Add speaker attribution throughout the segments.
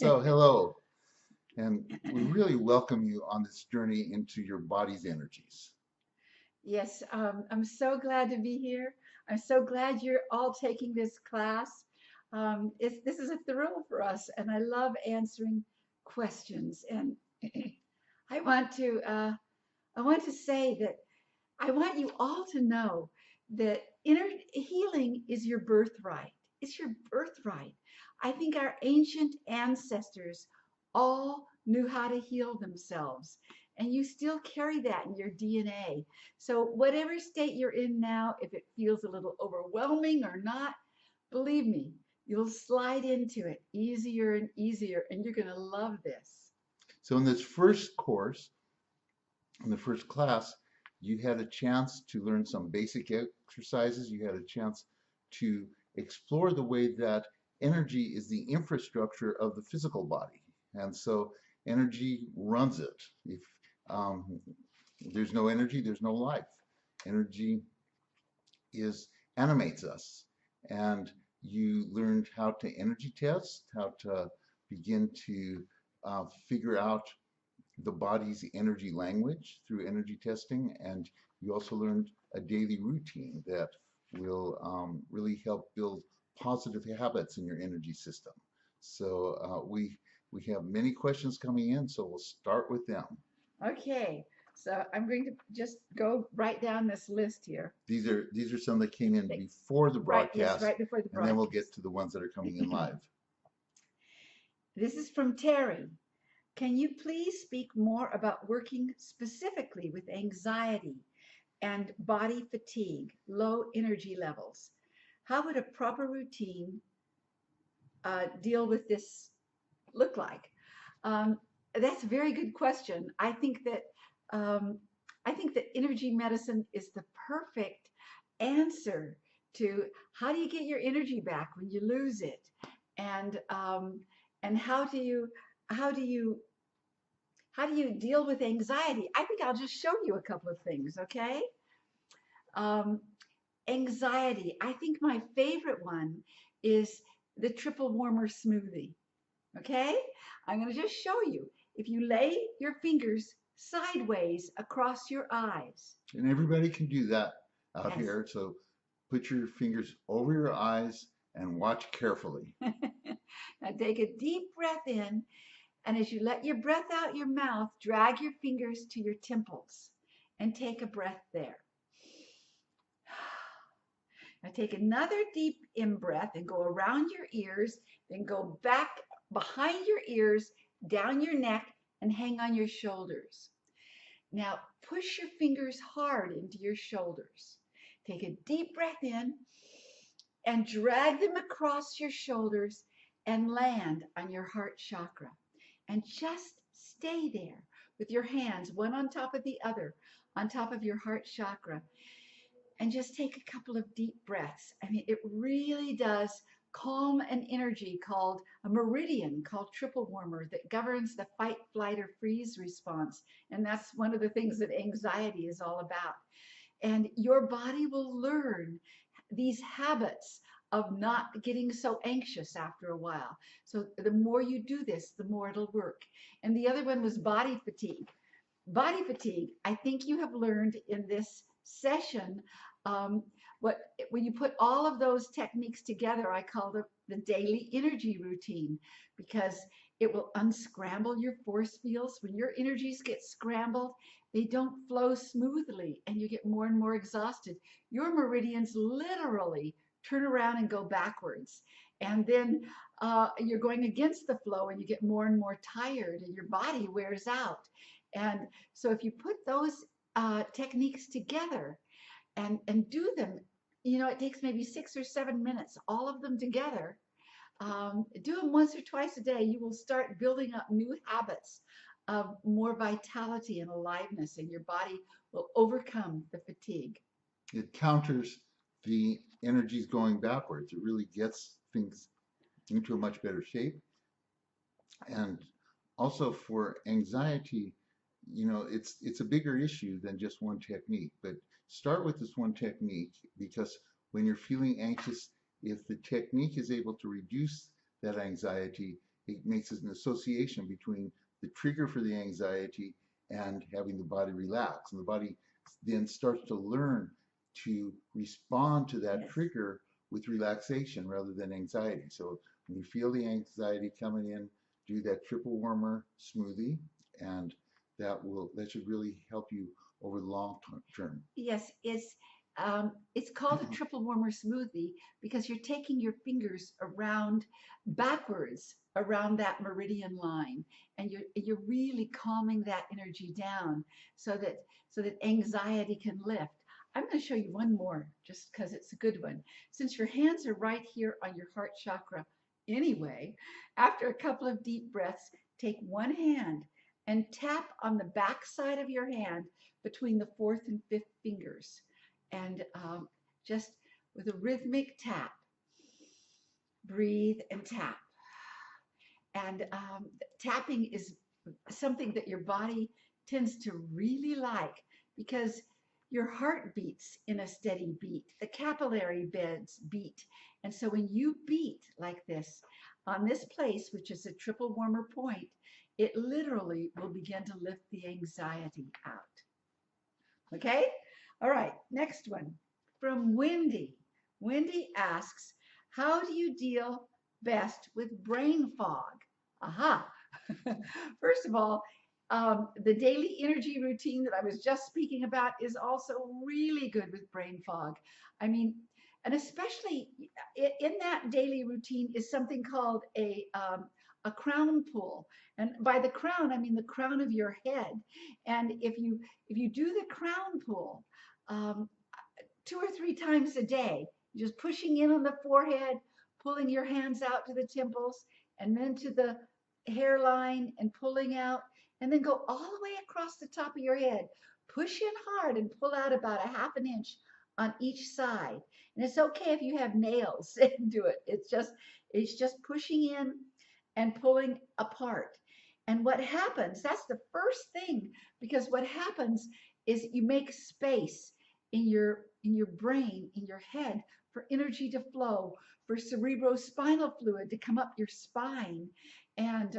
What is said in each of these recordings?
Speaker 1: So, hello, and we really welcome you on this journey into your body's energies.
Speaker 2: Yes, I'm so glad to be here. I'm so glad you're all taking this class. This is a thrill for us, and I love answering questions. And I want to I want to say that I want you all to know that inner healing is your birthright. It's your birthright. I think our ancient ancestors all knew how to heal themselves, and you still carry that in your DNA. So, whatever state you're in now, if it feels a little overwhelming or not, believe me, you'll slide into it easier and easier, and you're going to love this.
Speaker 1: So, in this first course, in the first class, you had a chance to learn some basic exercises. You had a chance to explore the way that energy is the infrastructure of the physical body. And so, energy runs it. If um, there's no energy, there's no life. Energy is animates us. And you learned how to energy test, how to begin to figure out the body's energy language through energy testing. And you also learned a daily routine that will really help build positive habits in your energy system. So we have many questions coming in, so we'll start with them.
Speaker 2: Okay, so I'm going to just go write down this list here.
Speaker 1: These are some that came in
Speaker 2: Thanks.
Speaker 1: before the
Speaker 2: Right, yes,
Speaker 1: broadcast,
Speaker 2: right before the
Speaker 1: and then we'll get
Speaker 2: broadcast.
Speaker 1: to the ones that are coming in live.
Speaker 2: This is from Terry. Can you please speak more about working specifically with anxiety and body fatigue, low energy levels? How would a proper routine deal with this look like? That's a very good question. Um, I think that energy medicine is the perfect answer to how do you get your energy back when you lose it, and um, and how do you how do you deal with anxiety? I think I'll just show you a couple of things. Okay. Um, Anxiety. I think my favorite one is the triple warmer smoothie. Okay? I'm going to just show you. If you lay your fingers sideways across your eyes,
Speaker 1: And everybody can do that out
Speaker 2: yes.
Speaker 1: here. So put your fingers over your eyes and watch carefully.
Speaker 2: Now take a deep breath in, and as you let your breath out your mouth, drag your fingers to your temples and take a breath there. Now take another deep in breath and go around your ears, then go back behind your ears, down your neck, and hang on your shoulders. Now push your fingers hard into your shoulders. Take a deep breath in and drag them across your shoulders and land on your heart chakra. And just stay there with your hands, one on top of the other, on top of your heart chakra. And just take a couple of deep breaths. I mean, it really does calm an energy called a meridian called triple warmer that governs the fight, flight, or freeze response. And that's one of the things that anxiety is all about. And your body will learn these habits of not getting so anxious after a while. So the more you do this, the more it'll work. And the other one was body fatigue. Body fatigue, I think you have learned in this session um, what when you put all of those techniques together, I call it the daily energy routine because it will unscramble your force fields. When your energies get scrambled, they don't flow smoothly and you get more and more exhausted. Your meridians literally turn around and go backwards. And then you're going against the flow and you get more and more tired and your body wears out. And so if you put those techniques together and do them, you know, it takes maybe 6 or 7 minutes, all of them together. Do them once or twice a day. You will start building up new habits of more vitality and aliveness, and your body will overcome the fatigue.
Speaker 1: It counters the energies going backwards. It really gets things into a much better shape. And also for anxiety, it's a bigger issue than just one technique. But start with this one technique because when you're feeling anxious, if the technique is able to reduce that anxiety, it makes an association between the trigger for the anxiety and having the body relax. And the body then starts to learn to respond to that
Speaker 2: Yes.
Speaker 1: trigger with relaxation rather than anxiety. So when you feel the anxiety coming in, do that triple warmer smoothie, and that should really help you over the long term.
Speaker 2: Yes, it's called a triple warmer smoothie because you're taking your fingers around backwards around that meridian line, and you're really calming that energy down so that anxiety can lift. I'm going to show you one more just because it's a good one. Since your hands are right here on your heart chakra anyway, after a couple of deep breaths, take one hand and tap on the back side of your hand between the fourth and fifth fingers. And just with a rhythmic tap, breathe and tap. And tapping is something that your body tends to really like because your heart beats in a steady beat, the capillary beds beat. And so when you beat like this on this place, which is a triple warmer point, it literally will begin to lift the anxiety out. Okay? All right, next one from Wendy. Wendy asks, how do you deal best with brain fog? Aha. First of all, the daily energy routine that I was just speaking about is also really good with brain fog. I mean, and especially in that daily routine is something called a crown pull. And by the crown, I mean the crown of your head. And if you do the crown pull um, 2 or 3 times a day, just pushing in on the forehead, pulling your hands out to the temples, and then to the hairline and pulling out, and then go all the way across the top of your head. Push in hard and pull out about a half an inch on each side. And it's okay if you have nails and do it. It's just pushing in and pulling apart. And what happens, that's the first thing, because what happens is you make space in your brain, in your head, for energy to flow, for cerebrospinal fluid to come up your spine, and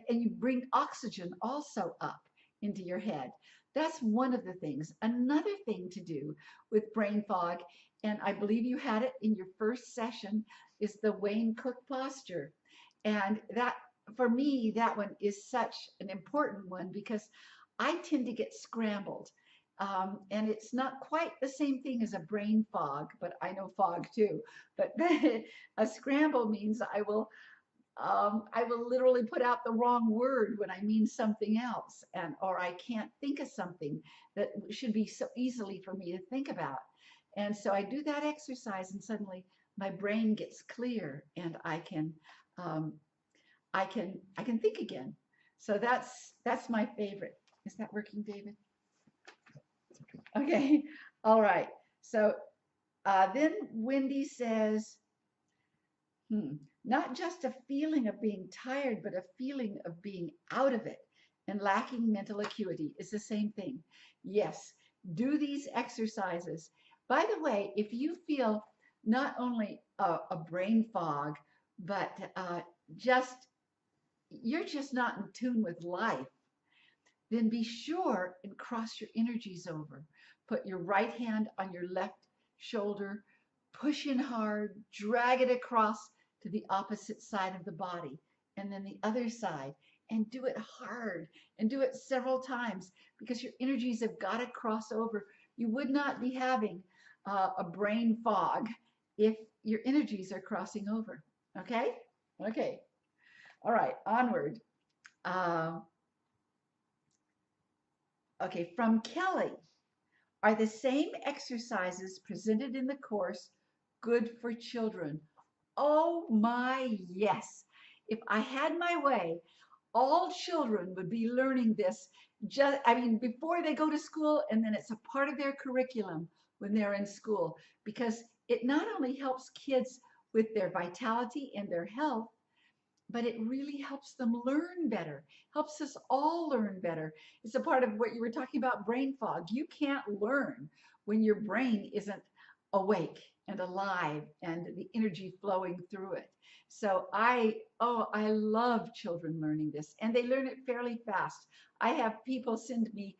Speaker 2: you bring oxygen also up into your head. That's one of the things. Another thing to do with brain fog, and I believe you had it in your first session, is the Wayne Cook posture. And that, for me, that one is such an important one because I tend to get scrambled. And it's not quite the same thing as a brain fog, but I know fog too. But a scramble means I will literally put out the wrong word when I mean something else, and or I can't think of something that should be so easily for me to think about. And so I do that exercise, and suddenly my brain gets clear, and um, I can think again. So that's my favorite. Is that working, David? Okay. All right. So then Wendy says, not just a feeling of being tired, but a feeling of being out of it and lacking mental acuity is the same thing. Yes, do these exercises. By the way, if you feel not only a brain fog, but just you're just not in tune with life, then be sure and cross your energies over. Put your right hand on your left shoulder, push in hard, drag it across to the opposite side of the body, and then the other side, and do it hard and do it several times because your energies have got to cross over. You would not be having a brain fog if your energies are crossing over. Okay? Okay. All right, onward. Uh, okay, from Kelly. Are the same exercises presented in the course good for children? Oh my, yes. If I had my way, all children would be learning this just, I mean, before they go to school, and then it's a part of their curriculum when they're in school, because it not only helps kids with their vitality and their health, but it really helps them learn better, helps us all learn better. It's a part of what you were talking about, brain fog. You can't learn when your brain isn't awake and alive and the energy flowing through it. So I love children learning this, and they learn it fairly fast. I have people send me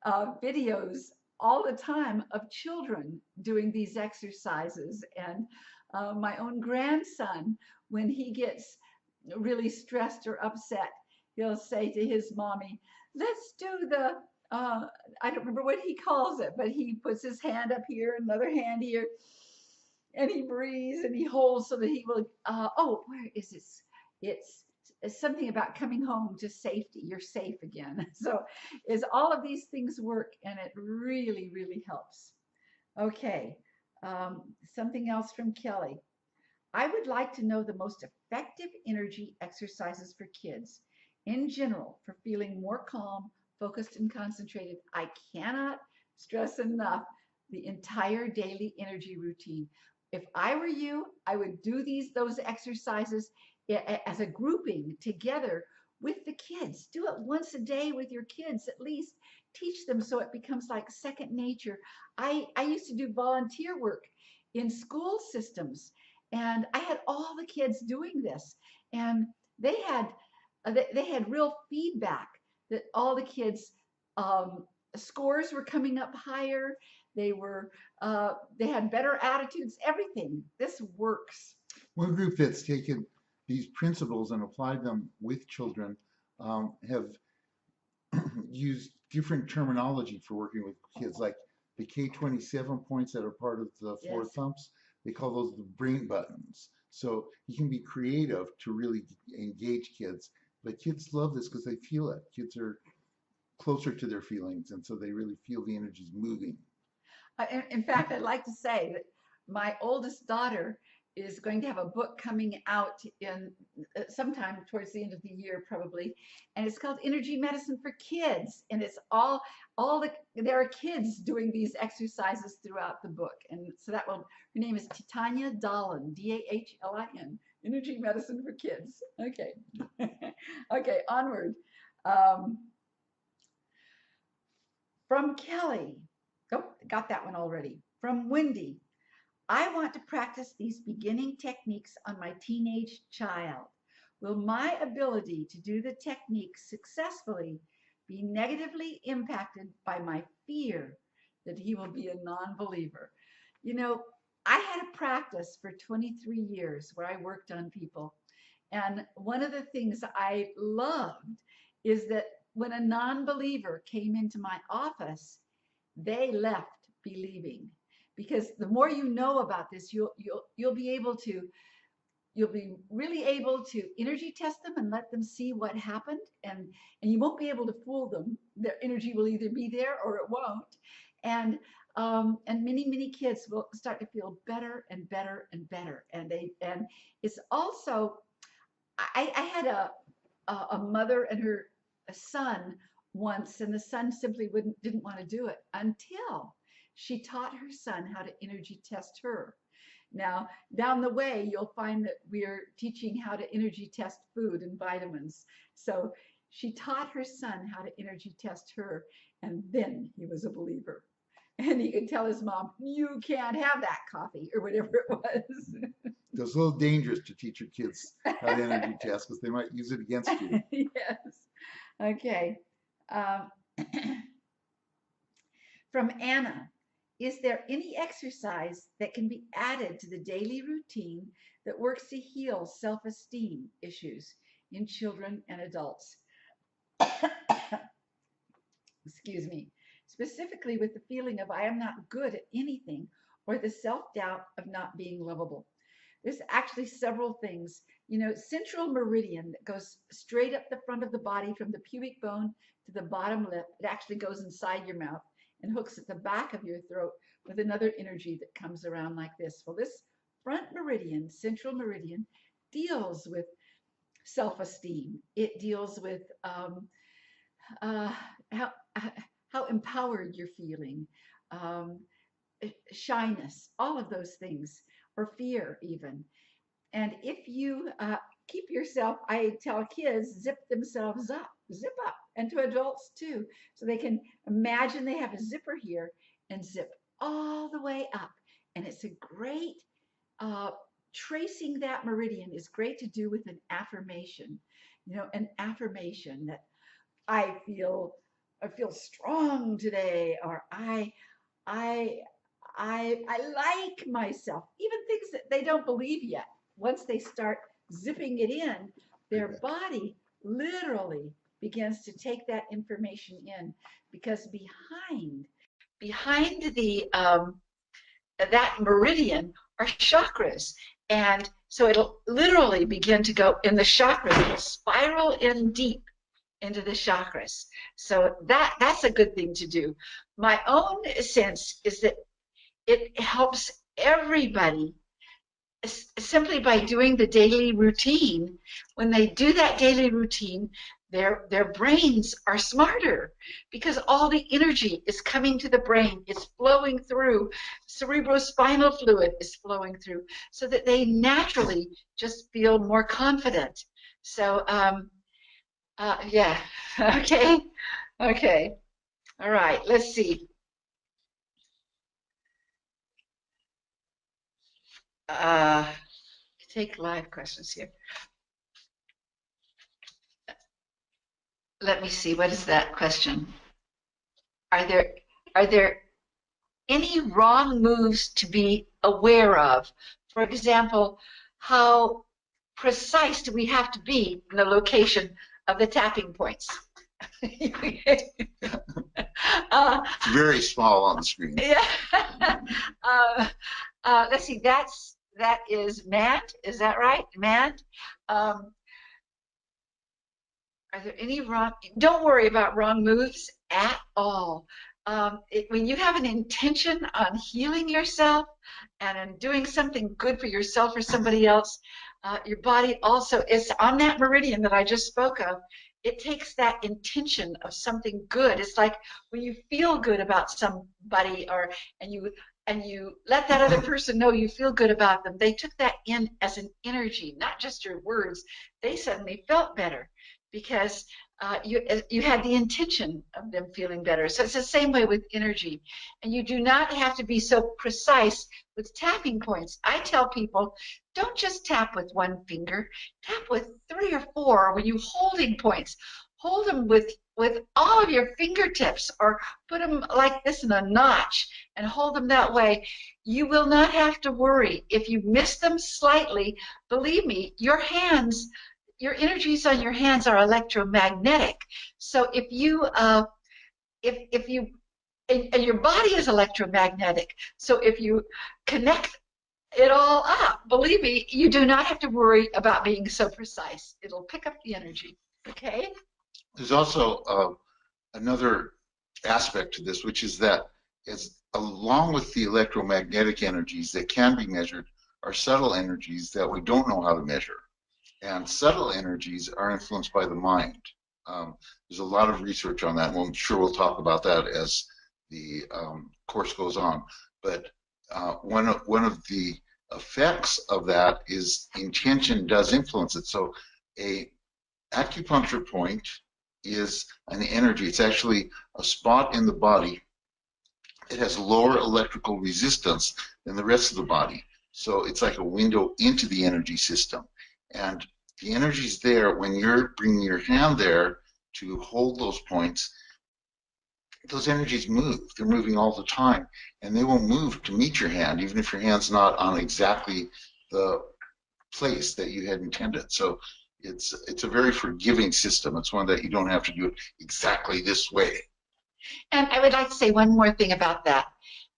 Speaker 2: videos all the time of children doing these exercises. And my own grandson, when he gets really stressed or upset, he'll say to his mommy, let's do the, I don't remember what he calls it, but he puts his hand up here, another hand here, and he breathes and he holds so that he will, where is this? It's something about coming home to safety. You're safe again. So is all of these things work, and it really, really helps. Okay. Something else from Kelly. I would like to know the most effective energy exercises for kids in general for feeling more calm, focused, and concentrated. I cannot stress enough the entire daily energy routine. If I were you, I would do those exercises as a grouping together with the kids. Do it once a day with your kids at least. Teach them so it becomes like second nature. I used to do volunteer work in school systems, and I had all the kids doing this, and they had they had real feedback that all the kids scores were coming up higher. They had better attitudes. Everything. This works.
Speaker 1: One group that's taken these principles and applied them with children have used different terminology for working with kids, like the K27 points that are part of the four
Speaker 2: Yes.
Speaker 1: thumps. They call those the brain buttons. So you can be creative to really engage kids. But kids love this because they feel it. Kids are closer to their feelings, and so they really feel the energies moving.
Speaker 2: In fact, I'd like to say that my oldest daughter is going to have a book coming out in sometime towards the end of the year, probably, and it's called Energy Medicine for Kids, and it's all there are kids doing these exercises throughout the book, and so that will. Her name is Titania Dahlin, Dahlin, Energy Medicine for Kids. Okay, okay, onward. Um, from Kelly. Oh, got that one already. From Wendy. I want to practice these beginning techniques on my teenage child. Will my ability to do the techniques successfully be negatively impacted by my fear that he will be a non believer? You know, I had a practice for 23 years where I worked on people. And one of the things I loved is that when a non believer came into my office, they left believing, because the more you know about this, you'll be able to you'll be really able to energy test them and let them see what happened, and you won't be able to fool them. Their energy will either be there or it won't, and many kids will start to feel better and better and better, and it's also I had a mother and her son once, and the son simply didn't want to do it until she taught her son how to energy test her. Now, down the way, you'll find that we're teaching how to energy test food and vitamins. So she taught her son how to energy test her, and then he was a believer. And he could tell his mom, you can't have that coffee, or whatever it was.
Speaker 1: It's a little dangerous to teach your kids how to energy test because they might use it against you.
Speaker 2: Yes. Okay. Um, from Anna, is there any exercise that can be added to the daily routine that works to heal self-esteem issues in children and adults? Excuse me. Specifically with the feeling of I am not good at anything, or the self-doubt of not being lovable. There's actually several things. You know, central meridian that goes straight up the front of the body from the pubic bone to the bottom lip. It actually goes inside your mouth and hooks at the back of your throat with another energy that comes around like this. Well, this front meridian, central meridian, deals with self-esteem. It deals with uh, how how empowered you're feeling, um, shyness, all of those things, or fear even. And if you keep yourself, I tell kids, zip themselves up, zip up, and to adults too, so they can imagine they have a zipper here and zip all the way up. And it's a great, uh, tracing that meridian is great to do with an affirmation. An affirmation that I feel, I feel strong today, or I I like myself. Even things that they don't believe yet. Once they start zipping it in, their body literally begins to take that information in, because behind the that meridian are chakras. And so it'll literally begin to go in the chakras. It'll spiral in deep into the chakras. So that's a good thing to do. My own sense is that it helps everybody simply by doing the daily routine. When they do that daily routine, their brains are smarter, because all the energy is coming to the brain. It's flowing through. Cerebrospinal fluid is flowing through, so that they naturally just feel more confident. So yeah. Okay. Okay. All right. Let's see. Uh, take live questions here. Let me see. What is that question? Are there are there any wrong moves to be aware of? For example, how precise do we have to be in the location of the tapping points?
Speaker 1: It's very small on the screen.
Speaker 2: Yeah. Let's see. That is Matt. Is that right, Matt? Um, Are there any wrong? Don't worry about wrong moves at all. When you have an intention on healing yourself and on doing something good for yourself or somebody else, your body also is on that meridian that I just spoke of. It takes that intention of something good. It's like when you feel good about somebody, and you let that other person know you feel good about them. They took that in as an energy, not just your words. They suddenly felt better, because you had the intention of them feeling better. So it's the same way with energy. And you do not have to be so precise with tapping points. I tell people, don't just tap with one finger, tap with 3 or 4. When you holding points, hold them with all of your fingertips, or put them like this in a notch and hold them that way. You will not have to worry. If you miss them slightly, believe me, your energies on your hands are electromagnetic. So if you and your body is electromagnetic. So if you connect it all up, believe me, you do not have to worry about being so precise. It'll pick up the energy. Okay.
Speaker 1: There's also another aspect to this, which is that as along with the electromagnetic energies that can be measured are subtle energies that we don't know how to measure. And subtle energies are influenced by the mind. There's a lot of research on that, and I'm sure we'll talk about that as the course goes on. But one of the effects of that is intention does influence it. So a acupuncture point is an energy. It's actually a spot in the body. It has lower electrical resistance than the rest of the body. So it's like a window into the energy system. And the energy's there when you're bringing your hand there to hold those points. Those energies move. They're moving all the time. And they will move to meet your hand, even if your hand's not on exactly the place that you had intended. So it's a very forgiving system. It's one that you don't have to do it exactly this way.
Speaker 2: And I would like to say one more thing about that.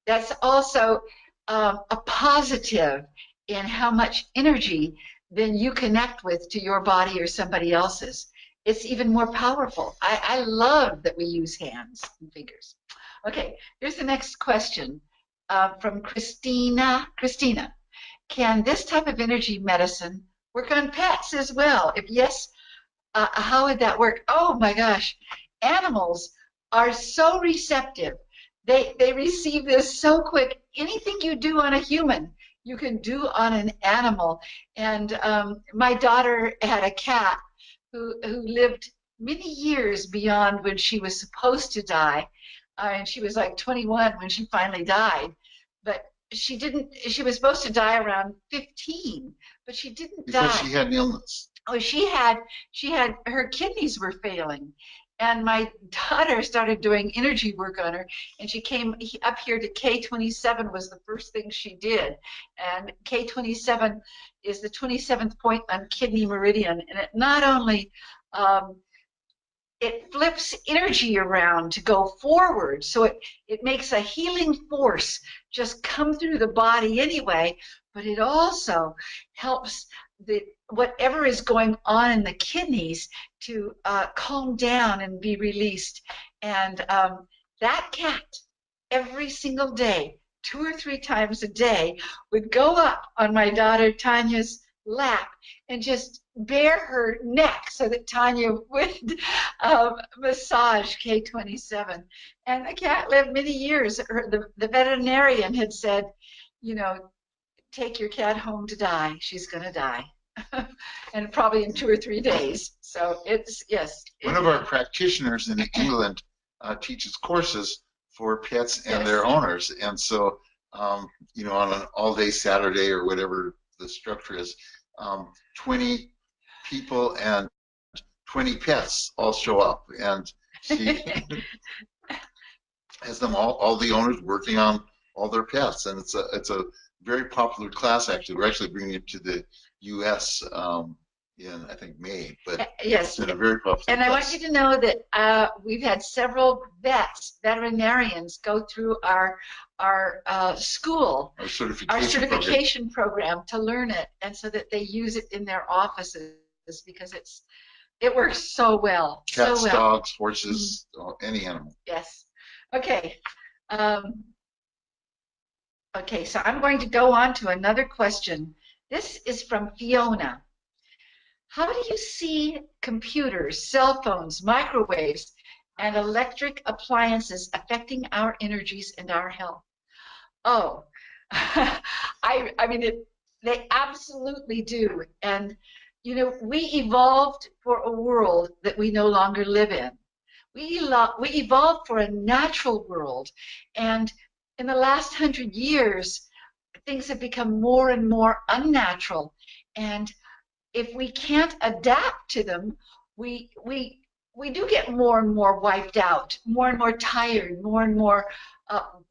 Speaker 2: That's also a positive in how much energy then you connect with to your body or somebody else's. It's even more powerful. I love that we use hands and fingers. Okay, here's the next question from Christina. Christina, can this type of energy medicine work on pets as well? If yes, how would that work? Oh my gosh, animals are so receptive. They receive this so quick. Anything you do on a human, you can do on an animal. And my daughter had a cat who lived many years beyond when she was supposed to die, and she was like 21 when she finally died. But she didn't, she was supposed to die around 15, but she didn't
Speaker 1: Because
Speaker 2: die.
Speaker 1: she had an illness.
Speaker 2: Oh, she had her kidneys were failing, and my daughter started doing energy work on her, and she came up here to K27 was the first thing she did, and K27 is the 27th point on kidney meridian, and it not only um, it flips energy around to go forward. So it makes a healing force just come through the body anyway, but it also helps the whatever is going on in the kidneys to calm down and be released. And that cat, every single day, 2 or 3 times a day, would go up on my daughter Tanya's lap and just bare her neck so that Tanya would massage K27. And the cat lived many years. The veterinarian had said, you know, take your cat home to die. She's going to die. And probably in 2 or 3 days. So it's, yes.
Speaker 1: One of our practitioners in England teaches courses for pets and
Speaker 2: Yes.
Speaker 1: their owners. And so, you know, on an all-day Saturday or whatever the structure is, 20 people and 20 pets all show up. And she has them all the owners working on all their pets. And it's a very popular class, actually. We're actually bringing it to the U.S. In, I think, May, but
Speaker 2: yes,
Speaker 1: it's been a very popular
Speaker 2: and
Speaker 1: class.
Speaker 2: I want you to know that we've had several veterinarians go through our school,
Speaker 1: Our certification
Speaker 2: program to learn it, and so that they use it in their offices because it works so well.
Speaker 1: Cats,
Speaker 2: so well.
Speaker 1: dogs, horses, any animal.
Speaker 2: Yes. Okay. Okay, so I'm going to go on to another question. This is from Fiona. How do you see computers, cell phones, microwaves, and electric appliances affecting our energies and our health? Oh, I mean, they absolutely do. And, you know, we evolved for a world that we no longer live in. We evolved for a natural world. And in the last 100 years, things have become more and more unnatural. And if we can't adapt to them, we do get more and more wiped out, more and more tired, more and more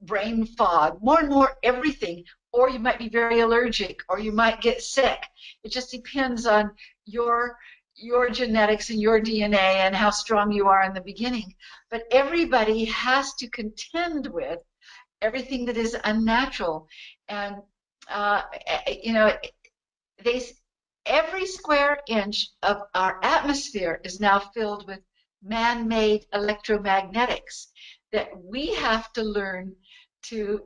Speaker 2: brain fog, more and more everything. Or you might be very allergic, or you might get sick. It just depends on your genetics and your DNA and how strong you are in the beginning. But everybody has to contend with everything that is unnatural, and you know, they every square inch of our atmosphere is now filled with man-made electromagnetics that we have to learn to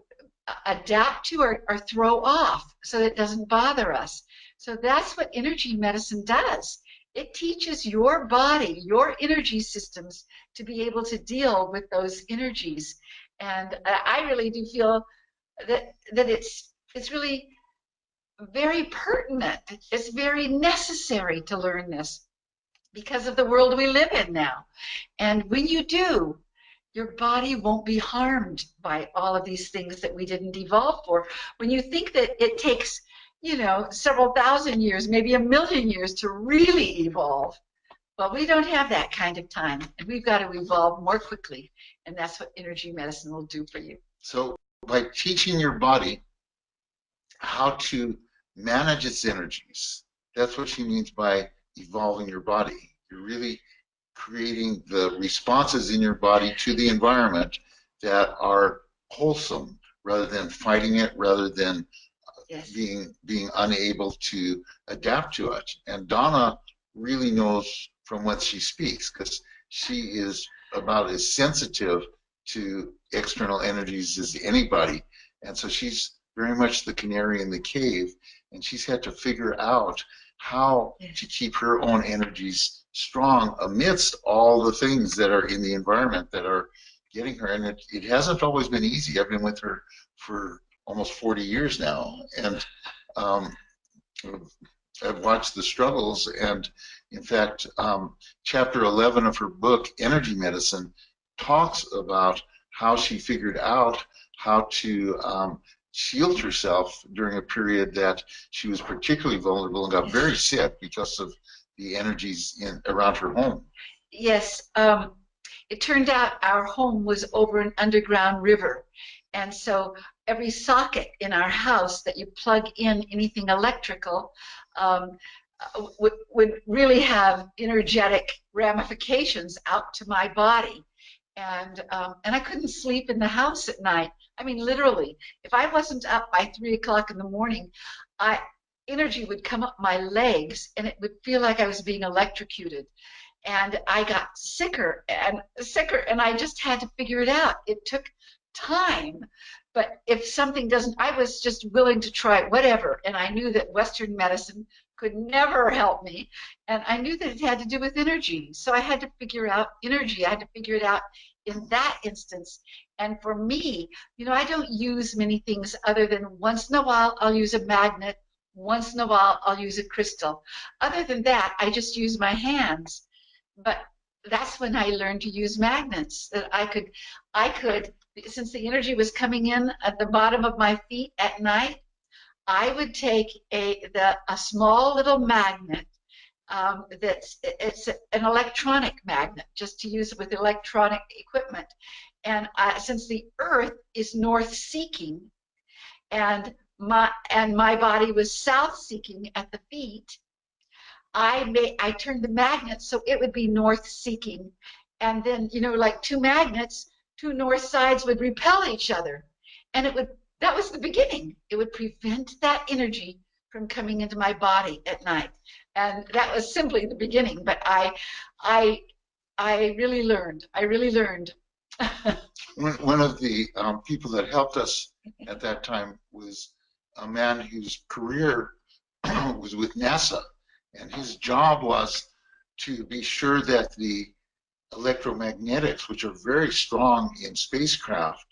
Speaker 2: adapt to or throw off so that it doesn't bother us. So that's what energy medicine does. It teaches your body, your energy systems, to be able to deal with those energies. And I really do feel that it's really very pertinent. It's very necessary to learn this because of the world we live in now. And when you do, your body won't be harmed by all of these things that we didn't evolve for. When you think that it takes, you know, several thousand years, maybe a million years to really evolve, well, we don't have that kind of time, and we've got to evolve more quickly, and that's what energy medicine will do for you.
Speaker 1: So by teaching your body how to manage its energies, that's what she means by evolving your body. You're really creating the responses in your body to the environment that are wholesome rather than fighting it, rather than
Speaker 2: Yes.
Speaker 1: being unable to adapt to it. And Donna really knows from what she speaks, because she is about as sensitive to external energies as anybody. And so she's very much the canary in the cave, and she's had to figure out how to keep her own energies strong amidst all the things that are in the environment that are getting her. And it hasn't always been easy. I've been with her for almost 40 years now, and I've watched the struggles. And in fact, chapter 11 of her book, Energy Medicine, talks about how she figured out how to shield herself during a period that she was particularly vulnerable and got very sick because of the energies around her home.
Speaker 2: Yes, it turned out our home was over an underground river. And so every socket in our house that you plug in anything electrical um, would really have energetic ramifications out to my body. And I couldn't sleep in the house at night. I mean, literally, if I wasn't up by 3 o'clock in the morning, I energy would come up my legs and it would feel like I was being electrocuted, and I got sicker and sicker, and I just had to figure it out. It took time, but if something doesn't, I was just willing to try whatever, and I knew that Western medicine could never help me, and I knew that it had to do with energy, so I had to figure out energy. I had to figure it out in that instance. And for me, I don't use many things other than once in a while I'll use a magnet, once in a while I'll use a crystal. Other than that, I just use my hands. But that's when I learned to use magnets. That I could, since the energy was coming in at the bottom of my feet at night, I would take a small little magnet. It's an electronic magnet, just to use with electronic equipment. And since the Earth is north seeking, and my body was south seeking at the feet, I turned the magnet so it would be north seeking, and then like two magnets, two north sides would repel each other, and that was the beginning. It would prevent that energy from coming into my body at night, and that was simply the beginning. But I I really learned. I really learned.
Speaker 1: One of the people that helped us at that time was a man whose career was with NASA, and his job was to be sure that the electromagnetics, which are very strong in spacecraft,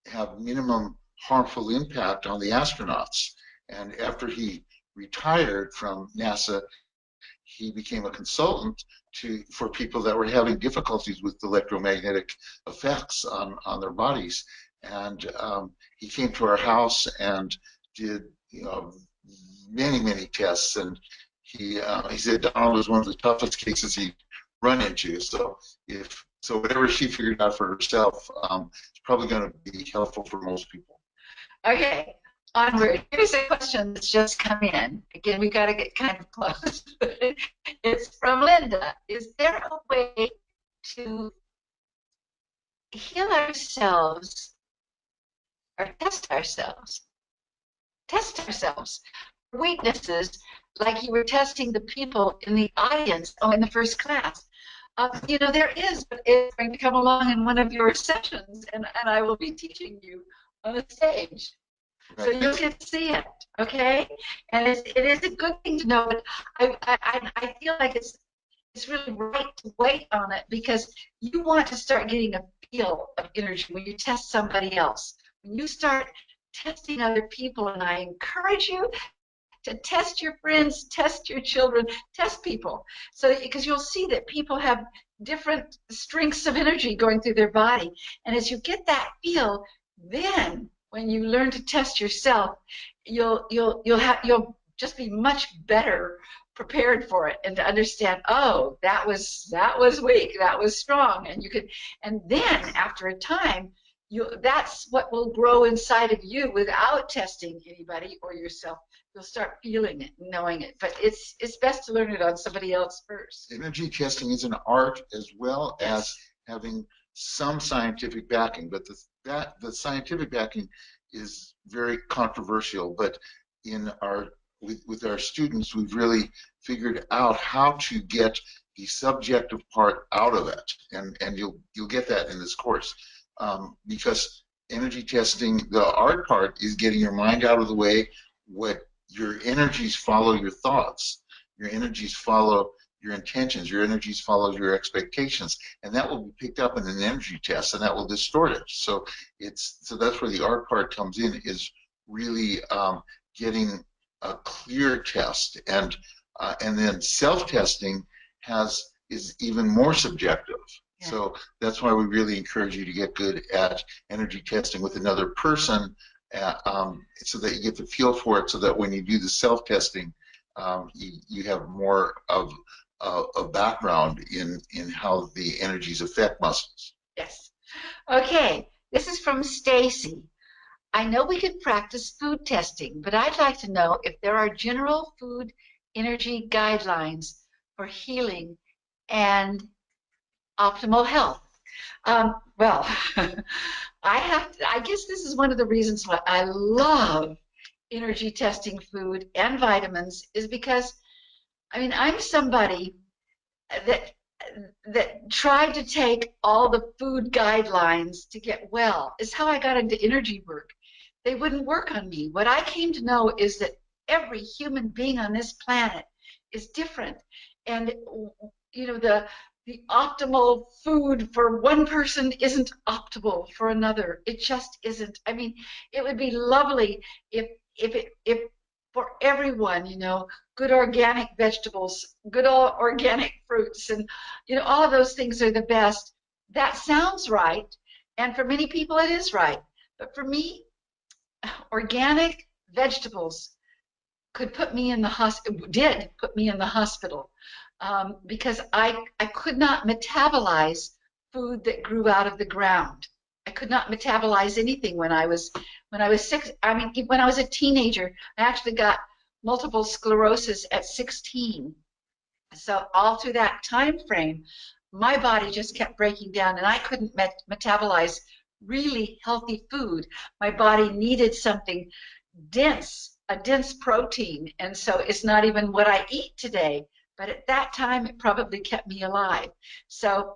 Speaker 1: have minimum harmful impact on the astronauts. And after he retired from NASA, he became a consultant for people that were having difficulties with electromagnetic effects on their bodies. And he came to our house and did many tests. And he said Donald was one of the toughest cases he'd run into. So whatever she figured out for herself, is probably going to be helpful for most people.
Speaker 2: Okay, onward. Here's a question that's just come in. Again, we got to get kind of close. It's from Linda. Is there a way to heal ourselves or test ourselves? Test ourselves for weaknesses, like you were testing the people in the audience, in the first class. There is, but it's going to come along in one of your sessions, and I will be teaching you on the stage. So you'll get to see it, okay? And it is a good thing to know, but I feel like it's really right to wait on it, because you want to start getting a feel of energy when you test somebody else. When you start testing other people, and I encourage you to test your friends, test your children, test people. So because you'll see that people have different strengths of energy going through their body. And as you get that feel, then when you learn to test yourself, you'll just be much better prepared for it, and to understand, oh, that was weak, that was strong, and then after a time, that's what will grow inside of you without testing anybody or yourself. You'll start feeling it, knowing it. But it's best to learn it on somebody else first.
Speaker 1: Energy testing is an art as well as having some scientific backing, but the scientific backing is very controversial. But with our students, we've really figured out how to get the subjective part out of it, and you'll get that in this course, because energy testing, the art part is getting your mind out of the way. What your energies follow your thoughts, your energies follow your intentions, your energies follow your expectations, and that will be picked up in an energy test, and that will distort it. So that's where the art part comes in, is really getting a clear test, and then self-testing is even more subjective. Yeah. So that's why we really encourage you to get good at energy testing with another person, so that you get the feel for it, so that when you do the self-testing, you have more of a background in how the energies affect muscles.
Speaker 2: Yes. Okay, this is from Stacy. I know we could practice food testing, but I'd like to know if there are general food energy guidelines for healing and optimal health. Well, I guess this is one of the reasons why I love energy testing food and vitamins is because, I mean, I'm somebody that that tried to take all the food guidelines to get well. Is how I got into energy work. They wouldn't work on me. What I came to know is that every human being on this planet is different, and the optimal food for one person isn't optimal for another. It just isn't. I mean, it would be lovely if for everyone, good organic vegetables, good organic fruits, and all of those things are the best. That sounds right, and for many people it is right. But for me, organic vegetables could put me in the hospital, did put me in the hospital, because I could not metabolize food that grew out of the ground. I could not metabolize anything when I was 6. I mean, when I was a teenager, I actually got multiple sclerosis at 16. So all through that time frame, my body just kept breaking down, and I couldn't metabolize really healthy food. My body needed something dense, a dense protein. And so it's not even what I eat today. But at that time, it probably kept me alive. So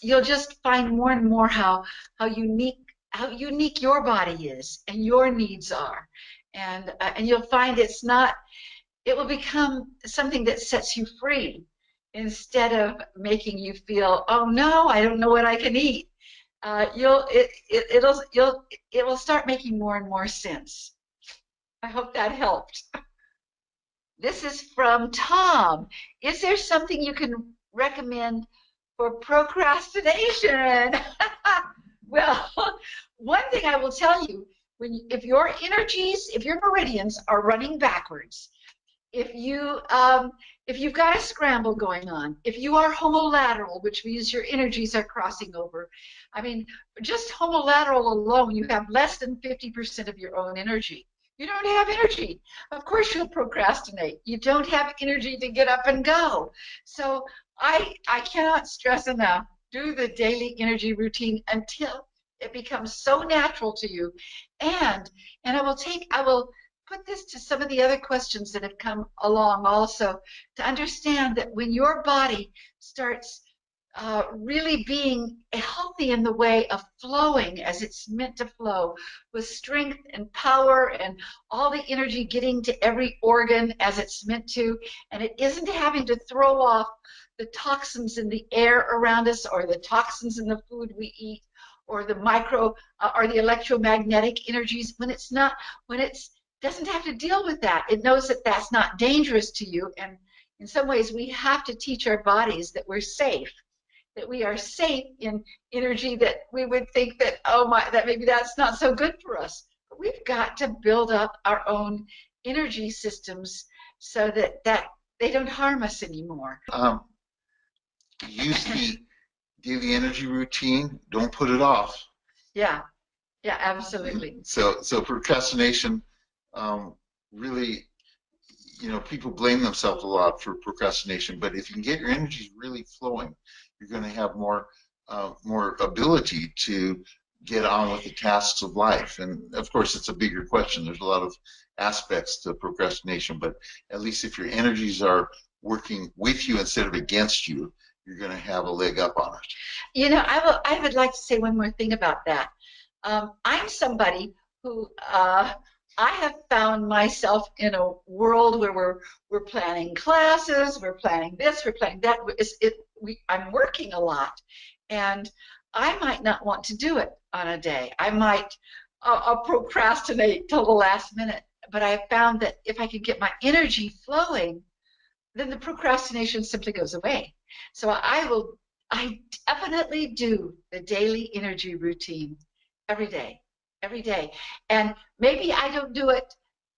Speaker 2: you'll just find more and more how unique your body is and your needs are. And you'll find it will become something that sets you free instead of making you feel, oh no, I don't know what I can eat. It will start making more and more sense. I hope that helped. This is from Tom. Is there something you can recommend for procrastination? Well, one thing I will tell you, if your energies, if your meridians are running backwards, if you've got a scramble going on, if you are homolateral, which means your energies are crossing over, I mean, just homolateral alone, you have less than 50% of your own energy. You don't have energy. Of course you'll procrastinate. You don't have energy to get up and go. So I cannot stress enough, do the daily energy routine until it becomes so natural to you. And I will put this to some of the other questions that have come along also, to understand that when your body starts really being healthy in the way of flowing as it's meant to flow, with strength and power and all the energy getting to every organ as it's meant to, and it isn't having to throw off the toxins in the air around us, or the toxins in the food we eat, or the micro or the electromagnetic energies, when it's doesn't have to deal with that. It knows that that's not dangerous to you. And in some ways, we have to teach our bodies that we're safe, that we are safe in energy that we would think that, oh my, that maybe that's not so good for us. But we've got to build up our own energy systems so that they don't harm us anymore.
Speaker 1: Use the daily energy routine. Don't put it off.
Speaker 2: Yeah, yeah, absolutely.
Speaker 1: So procrastination, really, people blame themselves a lot for procrastination, but if you can get your energies really flowing, you're going to have more ability to get on with the tasks of life. And of course, it's a bigger question. There's a lot of aspects to procrastination, but at least if your energies are working with you instead of against you, you're going to have a leg up on it.
Speaker 2: I would like to say one more thing about that. I'm somebody who I have found myself in a world where we're planning classes, we're planning this, we're planning that. I'm working a lot, and I might not want to do it on a day. I might I'll procrastinate till the last minute. But I have found that if I can get my energy flowing, then the procrastination simply goes away. So I definitely do the daily energy routine every day. every day. And maybe I don't do it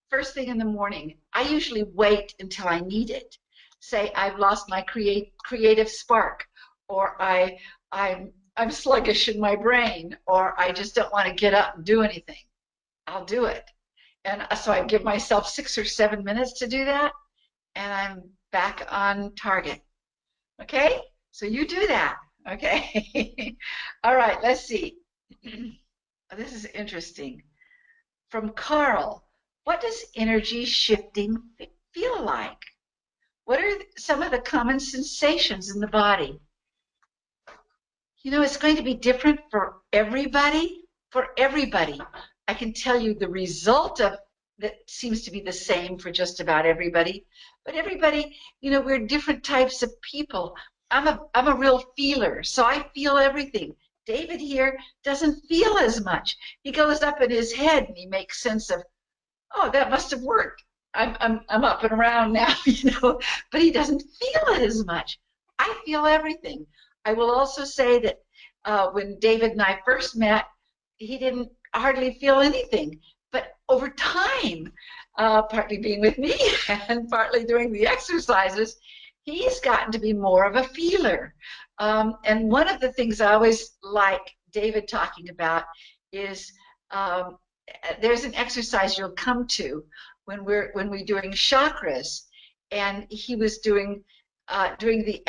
Speaker 2: first thing in the morning. I usually wait until I need it. Say I've lost my creative spark, or I'm sluggish in my brain, or I just don't want to get up and do anything. I'll do it. And so I give myself 6 or 7 minutes to do that, and I'm back on target. Okay? So you do that. Okay? All right, let's see. This is interesting. From Carl, what does energy shifting feel like? What are some of the common sensations in the body? You know, it's going to be different for everybody. For everybody. I can tell you the result of that seems to be the same for just about everybody. But everybody, you know, we're different types of people. I'm a real feeler, so I feel everything. David here doesn't feel as much. He goes up in his head and he makes sense of, oh, that must have worked. I'm up and around now, you know, but he doesn't feel it as much. I feel everything. I will also say that when David and I first met, he didn't hardly feel anything. But over time, partly being with me and partly doing the exercises, he's gotten to be more of a feeler. And one of the things I always like David talking about is there's an exercise you'll come to when we're doing chakras, and he was doing the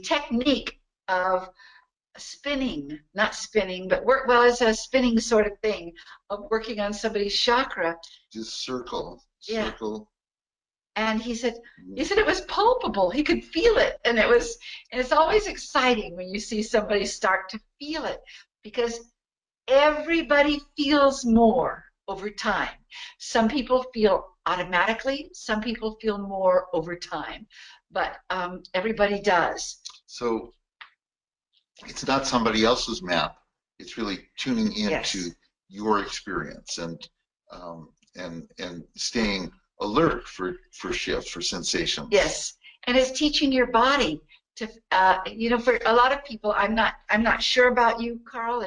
Speaker 2: technique of spinning, not spinning, but well, it's a spinning sort of thing of working on somebody's chakra.
Speaker 1: Just circle,
Speaker 2: Yeah.
Speaker 1: circle.
Speaker 2: And he said it was palpable. He could feel it, and it's always exciting when you see somebody start to feel it, because everybody feels more over time. Some people feel automatically, some people feel more over time, but everybody does.
Speaker 1: So it's not somebody else's map. It's really tuning into
Speaker 2: Yes.
Speaker 1: your experience and staying alert for shifts, for sensations.
Speaker 2: Yes, and it's teaching your body to, you know, for a lot of people, I'm not sure about you, Carl,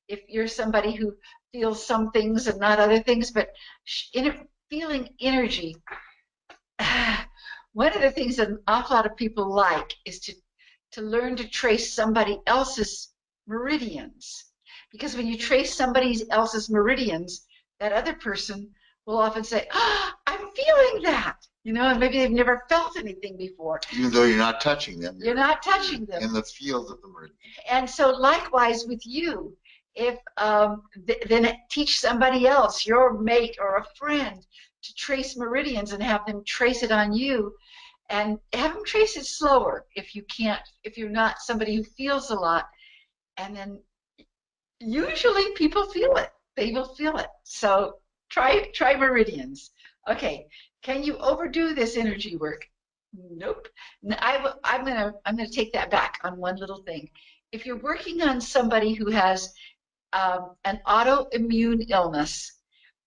Speaker 2: if you're somebody who feels some things and not other things, but feeling energy. One of the things that an awful lot of people like is to learn to trace somebody else's meridians, because when you trace somebody else's meridians, that other person will often say, oh, I'm feeling that, you know, and maybe they've never felt anything before.
Speaker 1: Even though you're not touching them.
Speaker 2: You're not touching them.
Speaker 1: In the field of the meridian.
Speaker 2: And so likewise with you, if then teach somebody else, your mate or a friend, to trace meridians and have them trace it on you, and have them trace it slower if you can't, if you're not somebody who feels a lot. And then usually people feel it. They will feel it. So try meridians. Okay, can you overdo this energy work? Nope. I'm gonna take that back on one little thing. If you're working on somebody who has an autoimmune illness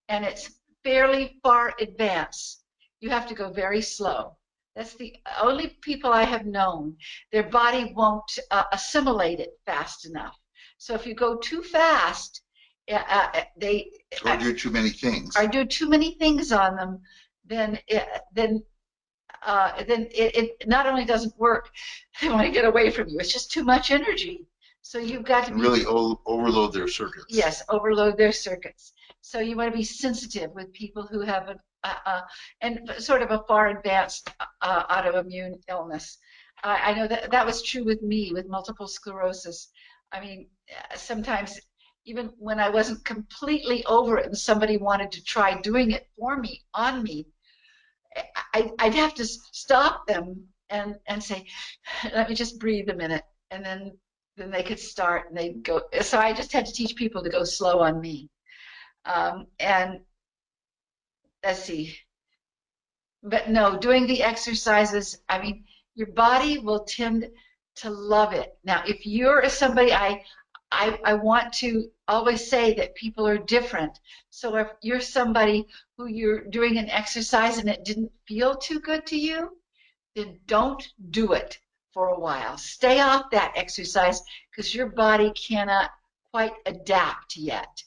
Speaker 2: and it's fairly far advanced, you have to go very slow. That's the only people I have known. Their body won't assimilate it fast enough. So if you go too fast, they
Speaker 1: or do too many things.
Speaker 2: Or do too many things on them, then it not only doesn't work, they want to get away from you. It's just too much energy. So you've got to
Speaker 1: really overload their circuits.
Speaker 2: Yes, overload their circuits. So you want to be sensitive with people who have and sort of a far advanced autoimmune illness. I know that was true with me with multiple sclerosis. I mean, sometimes even when I wasn't completely over it and somebody wanted to try doing it for me, on me, I'd have to stop them and say, let me just breathe a minute, and then they could start and they'd go. So I just had to teach people to go slow on me. And let's see. But no, doing the exercises, I mean, your body will tend to love it. Now, if you're somebody, I want to always say that people are different. So if you're somebody who you're doing an exercise and it didn't feel too good to you, then don't do it for a while. Stay off that exercise because your body cannot quite adapt yet.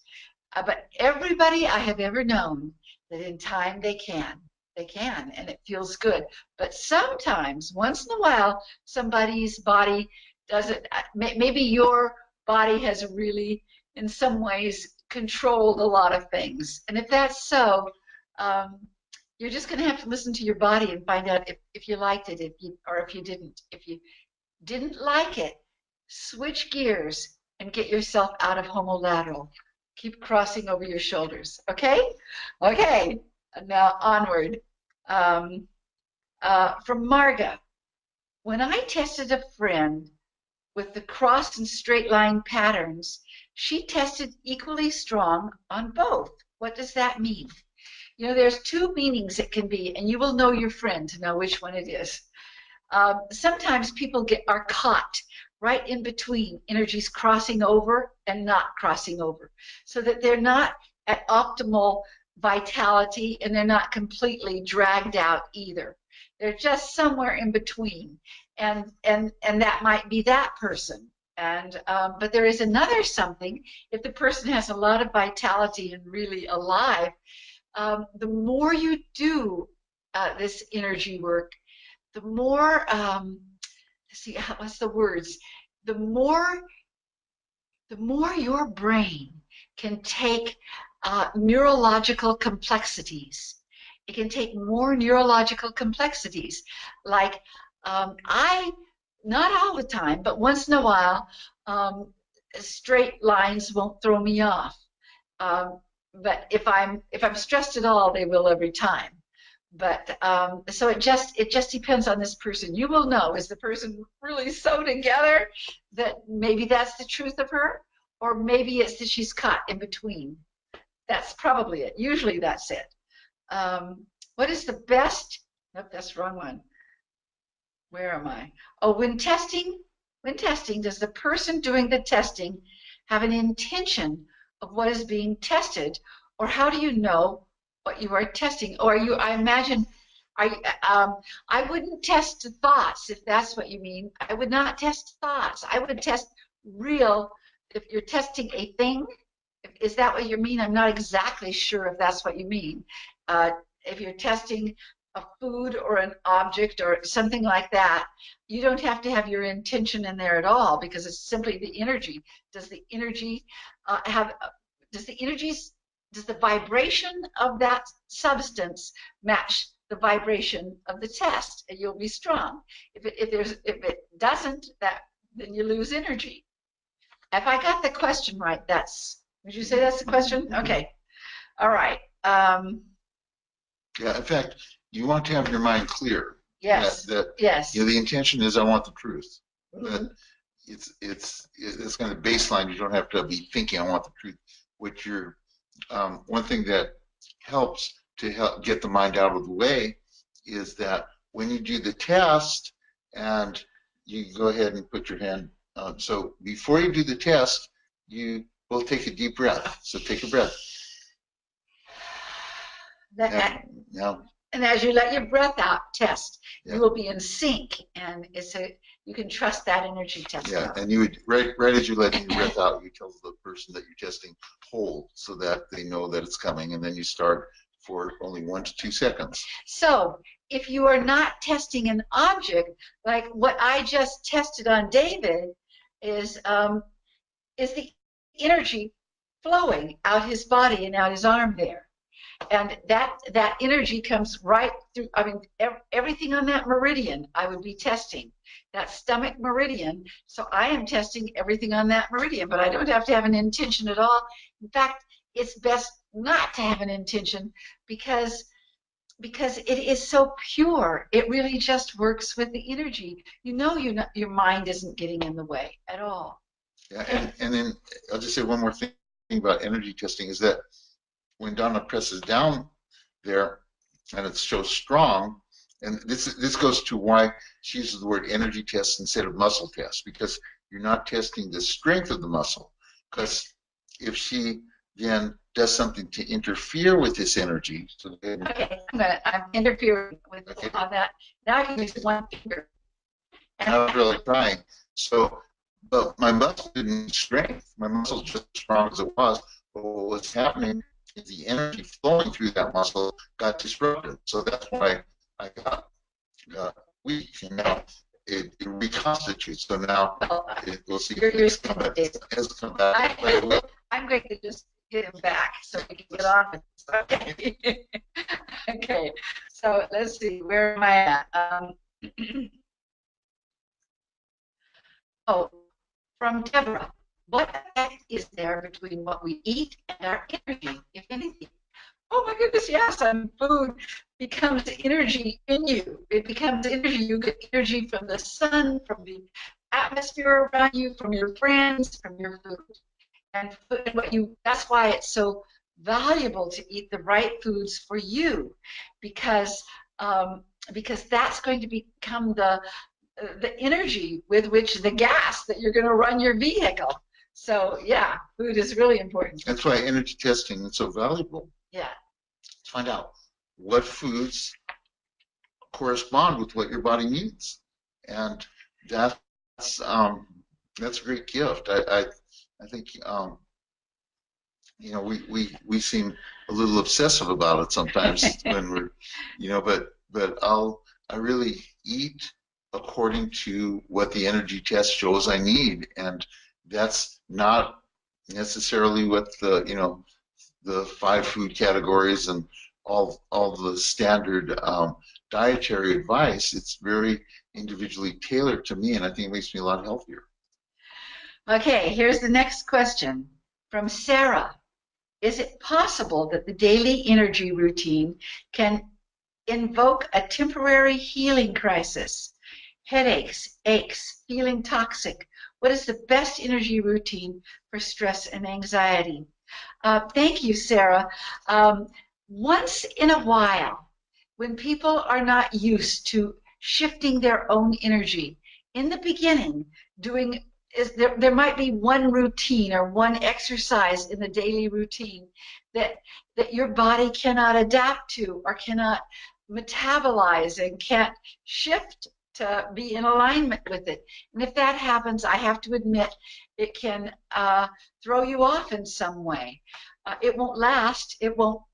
Speaker 2: But everybody I have ever known, that in time they can. They can, and it feels good. But sometimes, once in a while, somebody's body doesn't, maybe your body has really, in some ways, controlled a lot of things. And if that's so, um, you're just going to have to listen to your body and find out if you liked it, or if you didn't. If you didn't like it, switch gears and get yourself out of homolateral. Keep crossing over your shoulders. Okay? Okay. Now onward. Um, from Marga. When I tested a friend with the cross and straight line patterns, she tested equally strong on both. What does that mean? You know, there's two meanings it can be, and you will know your friend to know which one it is. Sometimes people are caught right in between energies crossing over and not crossing over, so that they're not at optimal vitality and they're not completely dragged out either. They're just somewhere in between, and that might be that person. And but there is another something. If the person has a lot of vitality and really alive, the more you do this energy work, the more see what's the words the more your brain can take neurological complexities. It can take more neurological complexities, like I not all the time, but once in a while, straight lines won't throw me off, but if I'm stressed at all, they will every time. But so it just depends on this person. You will know, is the person really so together that maybe that's the truth of her, or maybe it's that she's caught in between. That's probably it. Usually that's it. What is the best? Nope, that's the wrong one. Where am I? Oh, when testing, does the person doing the testing have an intention of what is being tested, or how do you know what you are testing? Or you, I imagine, are you, I wouldn't test thoughts if that's what you mean. I would not test thoughts. I would test real. If you're testing a thing, is that what you mean? I'm not exactly sure if that's what you mean. If you're testing a food or an object or something like that, you don't have to have your intention in there at all, because it's simply the energy. Does the energy have, does the energies, does the vibration of that substance match the vibration of the test? And you'll be strong. If it doesn't, then you lose energy. If I got the question right, would you say that's the question? Okay. All right.
Speaker 1: Yeah, in fact, you want to have your mind clear.
Speaker 2: Yes. Yes.
Speaker 1: The intention is I want the truth.
Speaker 2: Mm-hmm.
Speaker 1: It's kind of baseline. You don't have to be thinking I want the truth. Which one thing that helps to help get the mind out of the way is that when you do the test, and you go ahead and put your hand. So before you do the test, you will take a deep breath. So take a breath.
Speaker 2: And as you let your breath out, test,
Speaker 1: yeah.
Speaker 2: You will be in sync, and you can trust that energy test.
Speaker 1: Yeah, and you would right as you let your breath out, you tell the person that you're testing hold, so that they know that it's coming, and then you start for only 1 to 2 seconds.
Speaker 2: So if you are not testing an object, like what I just tested on David, is the energy flowing out his body and out his arm there. And that energy comes right through. I mean, everything on that meridian I would be testing, that stomach meridian. So I am testing everything on that meridian, but I don't have to have an intention at all. In fact, it's best not to have an intention, because it is so pure. It really just works with the energy. Your mind isn't getting in the way at all.
Speaker 1: Yeah, and then I'll just say one more thing about energy testing is that when Donna presses down there and it shows strong, and this goes to why she uses the word energy test instead of muscle test, because you're not testing the strength of the muscle. Because if she then does something to interfere with this energy, so
Speaker 2: okay, I'm interfering with on that. Now I can use one finger.
Speaker 1: And I was really trying. So but my muscle didn't need strength. My muscle's just as strong as it was. But what was happening is the energy flowing through that muscle got disrupted. So that's why I got weak. And now it reconstitutes. So now we'll see.
Speaker 2: You're
Speaker 1: It's come back.
Speaker 2: I'm going to just get him back so we can get on with this. Okay. Okay. So let's see. Where am I at? Oh, from Deborah. What effect is there between what we eat and our energy, if anything? Oh my goodness, yes. Food becomes energy in you. It becomes energy. You get energy from the sun, from the atmosphere around you, from your friends, from your food. And that's why it's so valuable to eat the right foods for you, because because that's going to become the energy with which the gas that you're going to run your vehicle. So yeah, food is really important.
Speaker 1: That's why energy testing is so valuable.
Speaker 2: Yeah.
Speaker 1: To find out what foods correspond with what your body needs, and that's um, that's a great gift. I think we seem a little obsessive about it sometimes when we're but I really eat according to what the energy test shows I need, and that's not necessarily what the five food categories and all the standard dietary advice. It's very individually tailored to me, and I think it makes me a lot healthier.
Speaker 2: Okay, here's the next question from Sarah. Is it possible that the daily energy routine can invoke a temporary healing crisis? Headaches, aches, feeling toxic. What is the best energy routine for stress and anxiety? Thank you, Sarah. Once in a while, when people are not used to shifting their own energy, in the beginning, doing there might be one routine or one exercise in the daily routine that your body cannot adapt to or cannot metabolize and can't shift to be in alignment with it. And if that happens, I have to admit, it can throw you off in some way. It won't last. It will.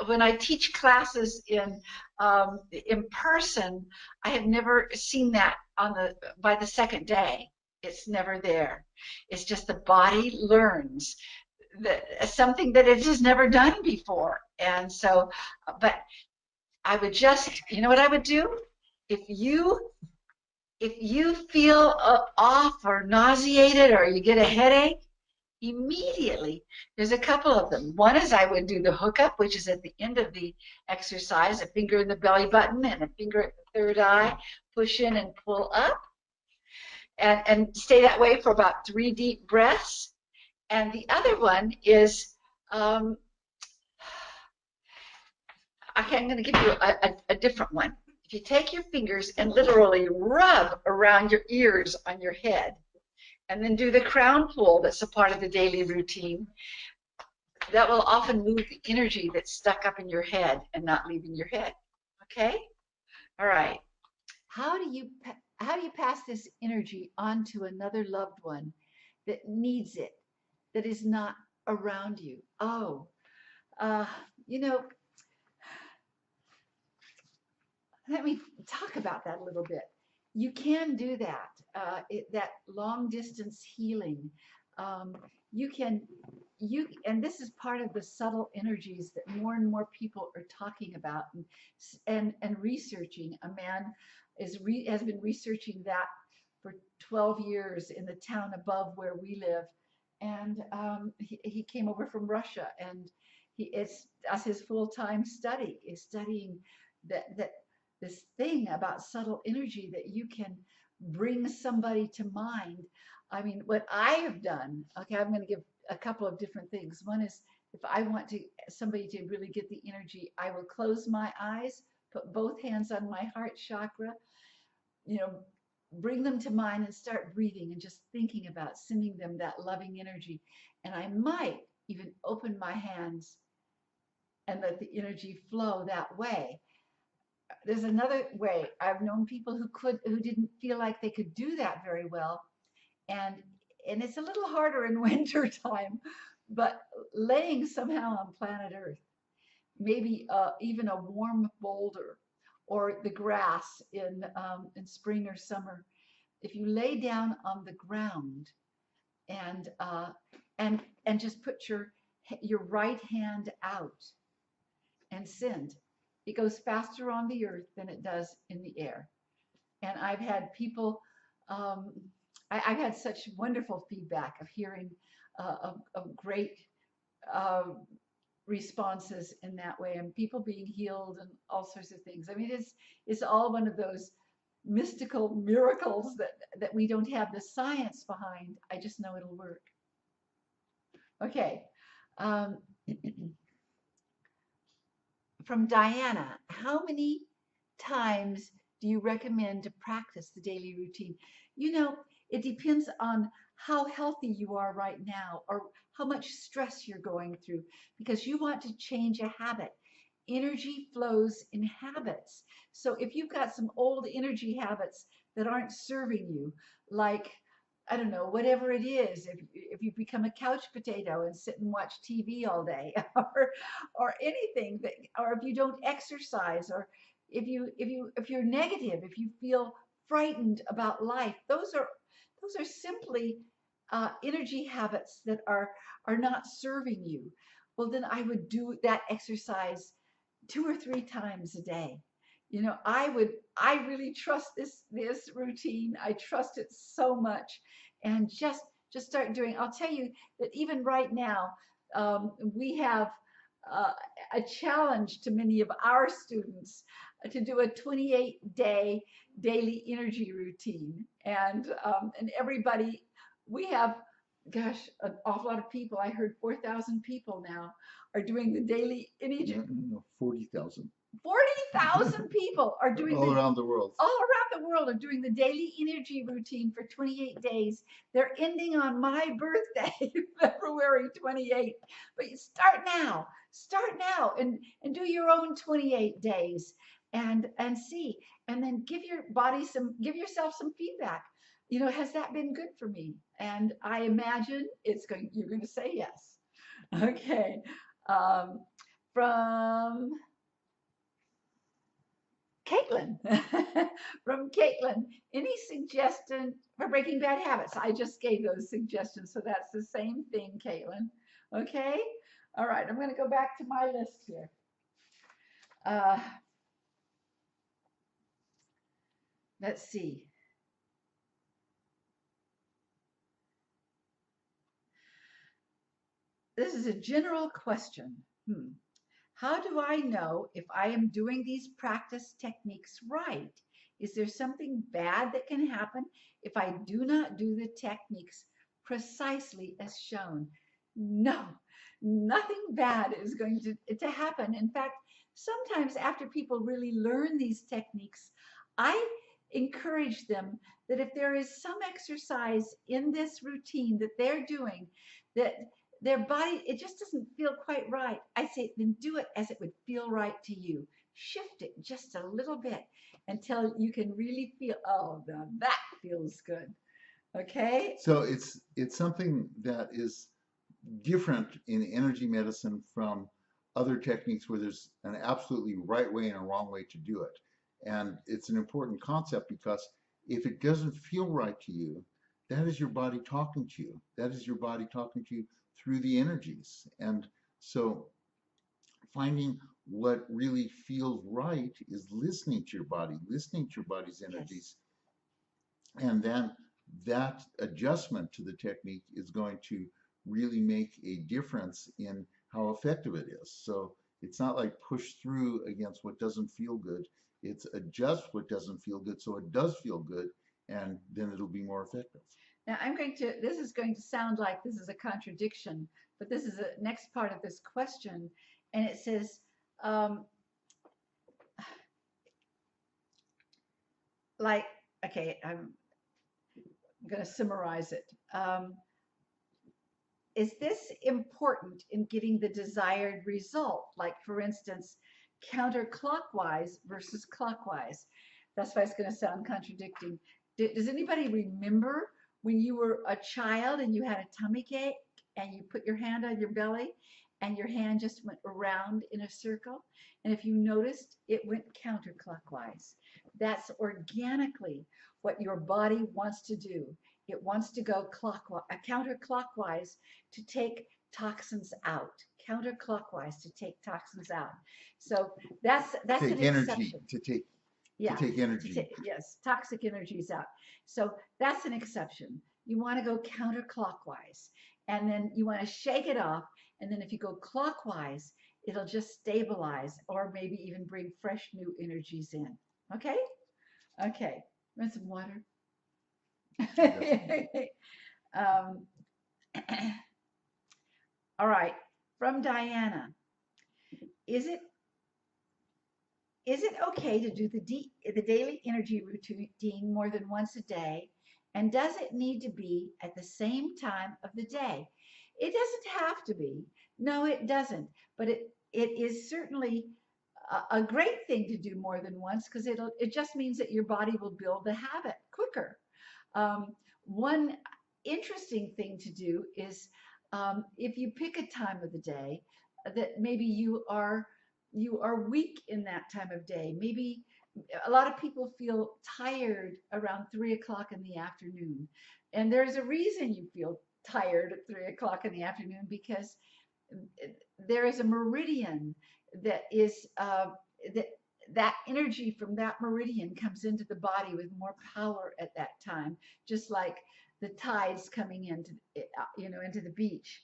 Speaker 2: When I teach classes in person, I have never seen that by the second day. It's never there. It's just the body learns that something that it has never done before. And so, but I would just, you know what I would do? If you feel off or nauseated or you get a headache, immediately, there's a couple of them. One is I would do the hookup, which is at the end of the exercise, a finger in the belly button and a finger at the third eye, push in and pull up, and stay that way for about 3 deep breaths. And the other one is, okay, I'm going to give you a different one. If you take your fingers and literally rub around your ears on your head, and then do the crown pull that's a part of the daily routine, that will often move the energy that's stuck up in your head and not leaving your head. Okay? All right. How do you pass this energy on to another loved one that needs it, that is not around you? Oh, uh, you know, let me talk about that a little bit. You can do that. That long distance healing. Um, you can and this is part of the subtle energies that more and more people are talking about and researching. A man has been researching that for 12 years in the town above where we live, and he came over from Russia, and it's as his full-time study is studying that this thing about subtle energy that you can bring somebody to mind. I mean, what I have done, okay, I'm going to give a couple of different things. One is if I want somebody to really get the energy, I will close my eyes, put both hands on my heart chakra, you know, bring them to mind and start breathing and just thinking about sending them that loving energy. And I might even open my hands and let the energy flow that way. There's another way. I've known people who didn't feel like they could do that very well, and and it's a little harder in winter time, but laying somehow on planet Earth, maybe even a warm boulder or the grass in spring or summer. If you lay down on the ground and and just put your right hand out and send, it goes faster on the earth than it does in the air. And I've had people, um, I've had such wonderful feedback of hearing of great uh, responses in that way, and people being healed and all sorts of things. I mean, it's all one of those mystical miracles that we don't have the science behind. I just know it'll work. Okay. Um, from Diana, how many times do you recommend to practice the daily routine? You know, it depends on how healthy you are right now or how much stress you're going through because you want to change a habit. Energy flows in habits. So if you've got some old energy habits that aren't serving you, like I don't know, whatever it is, if you become a couch potato and sit and watch TV all day, or anything that, or if you don't exercise, or if you're negative, if you feel frightened about life, those are simply energy habits that are not serving you. Well, then I would do that exercise 2 or 3 times a day. You know, I really trust this routine. I trust it so much, and just start doing. I'll tell you that even right now, we have uh, a challenge to many of our students to do a 28-day daily energy routine, and everybody, we have, gosh, an awful lot of people. I heard 4,000 people now are doing the daily energy.
Speaker 1: No, no, 40,000
Speaker 2: 40,000 people are doing
Speaker 1: all
Speaker 2: the
Speaker 1: around the world.
Speaker 2: all around the world are doing the daily energy routine for 28 days. They're ending on my birthday, February 28th. But you start now, and do your own 28 days and see, and then give yourself some feedback. You know, has that been good for me? And I imagine you're going to say yes. Okay. Um, from Caitlin, from Caitlin, any suggestion for breaking bad habits? I just gave those suggestions, so that's the same thing, Caitlin. Okay, all right. I'm going to go back to my list here. Uh, let's see. This is a general question. How do I know if I am doing these practice techniques right? Is there something bad that can happen if I do not do the techniques precisely as shown? No, nothing bad is going to happen. In fact, sometimes after people really learn these techniques, I encourage them that if there is some exercise in this routine that they're doing that their body, it just doesn't feel quite right, I say, then do it as it would feel right to you. Shift it just a little bit until you can really feel, oh, now that feels good. Okay?
Speaker 1: So it's something that is different in energy medicine from other techniques where there's an absolutely right way and a wrong way to do it. And it's an important concept because if it doesn't feel right to you, that is your body talking to you. That is your body talking to you through the energies. And so finding what really feels right is listening to your body, listening to your body's energies. Yes. And then that adjustment to the technique is going to really make a difference in how effective it is. So it's not like push through against what doesn't feel good. It's adjust what doesn't feel good so it does feel good, and then it'll be more effective.
Speaker 2: Now this is going to sound like this is a contradiction, but this is the next part of this question. And it says, like, okay, I'm going to summarize it. Is this important in getting the desired result? Like, for instance, counterclockwise versus clockwise. That's why it's going to sound contradicting. Does anybody remember when you were a child and you had a tummy ache and you put your hand on your belly and your hand just went around in a circle. And if you noticed, it went counterclockwise. That's organically what your body wants to do. It wants to go counterclockwise to take toxins out, counterclockwise to take toxins out. So that's an
Speaker 1: Take energy
Speaker 2: exception.
Speaker 1: to
Speaker 2: Yeah,
Speaker 1: take energy.
Speaker 2: yes, toxic energy is out. So that's an exception. You want to go counterclockwise, and then you want to shake it off. And then if you go clockwise, it'll just stabilize or maybe even bring fresh new energies in. Okay? Okay. Want some water? um, all right. From Diana. Is it Is it okay to do the daily energy routine more than once a day? And does it need to be at the same time of the day? It doesn't have to be. No, it doesn't. But it is certainly a great thing to do more than once because it just means that your body will build the habit quicker. One interesting thing to do is if you pick a time of the day that maybe you are weak in that time of day. Maybe a lot of people feel tired around 3 o'clock in the afternoon. And there's a reason you feel tired at 3 o'clock in the afternoon because there is a meridian that is that that energy from that meridian comes into the body with more power at that time, just like the tides coming into into the beach.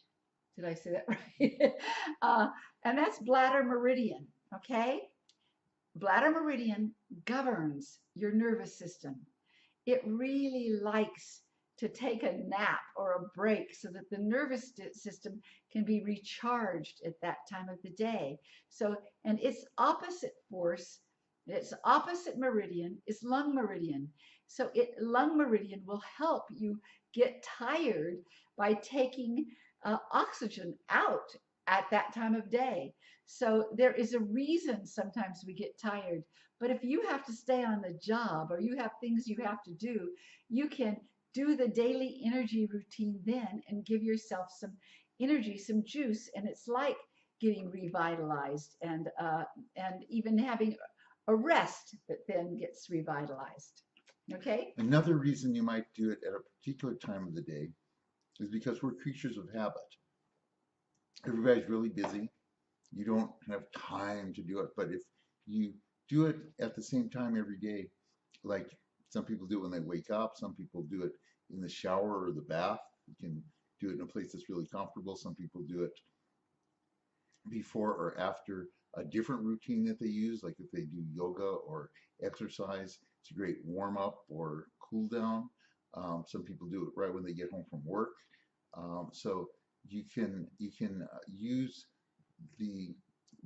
Speaker 2: Did I say that right? And that's bladder meridian. Okay, bladder meridian governs your nervous system. It really likes to take a nap or a break so that the nervous system can be recharged at that time of the day. So, and its opposite force, its opposite meridian is lung meridian. So, lung meridian will help you get tired by taking oxygen out at that time of day. So, there is a reason sometimes we get tired. But if you have to stay on the job or you have things you have to do, you can do the daily energy routine then and give yourself some energy, some juice, and it's like getting revitalized and even having a rest that then gets revitalized. Okay.
Speaker 1: Another reason you might do it at a particular time of the day is because we're creatures of habit. Everybody's really busy. You don't have time to do it, but if you do it at the same time every day, like some people do it when they wake up, some people do it in the shower or the bath. You can do it in a place that's really comfortable. Some people do it before or after a different routine that they use, like if they do yoga or exercise. It's a great warm up or cool down. Some people do it right when they get home from work. So you can use the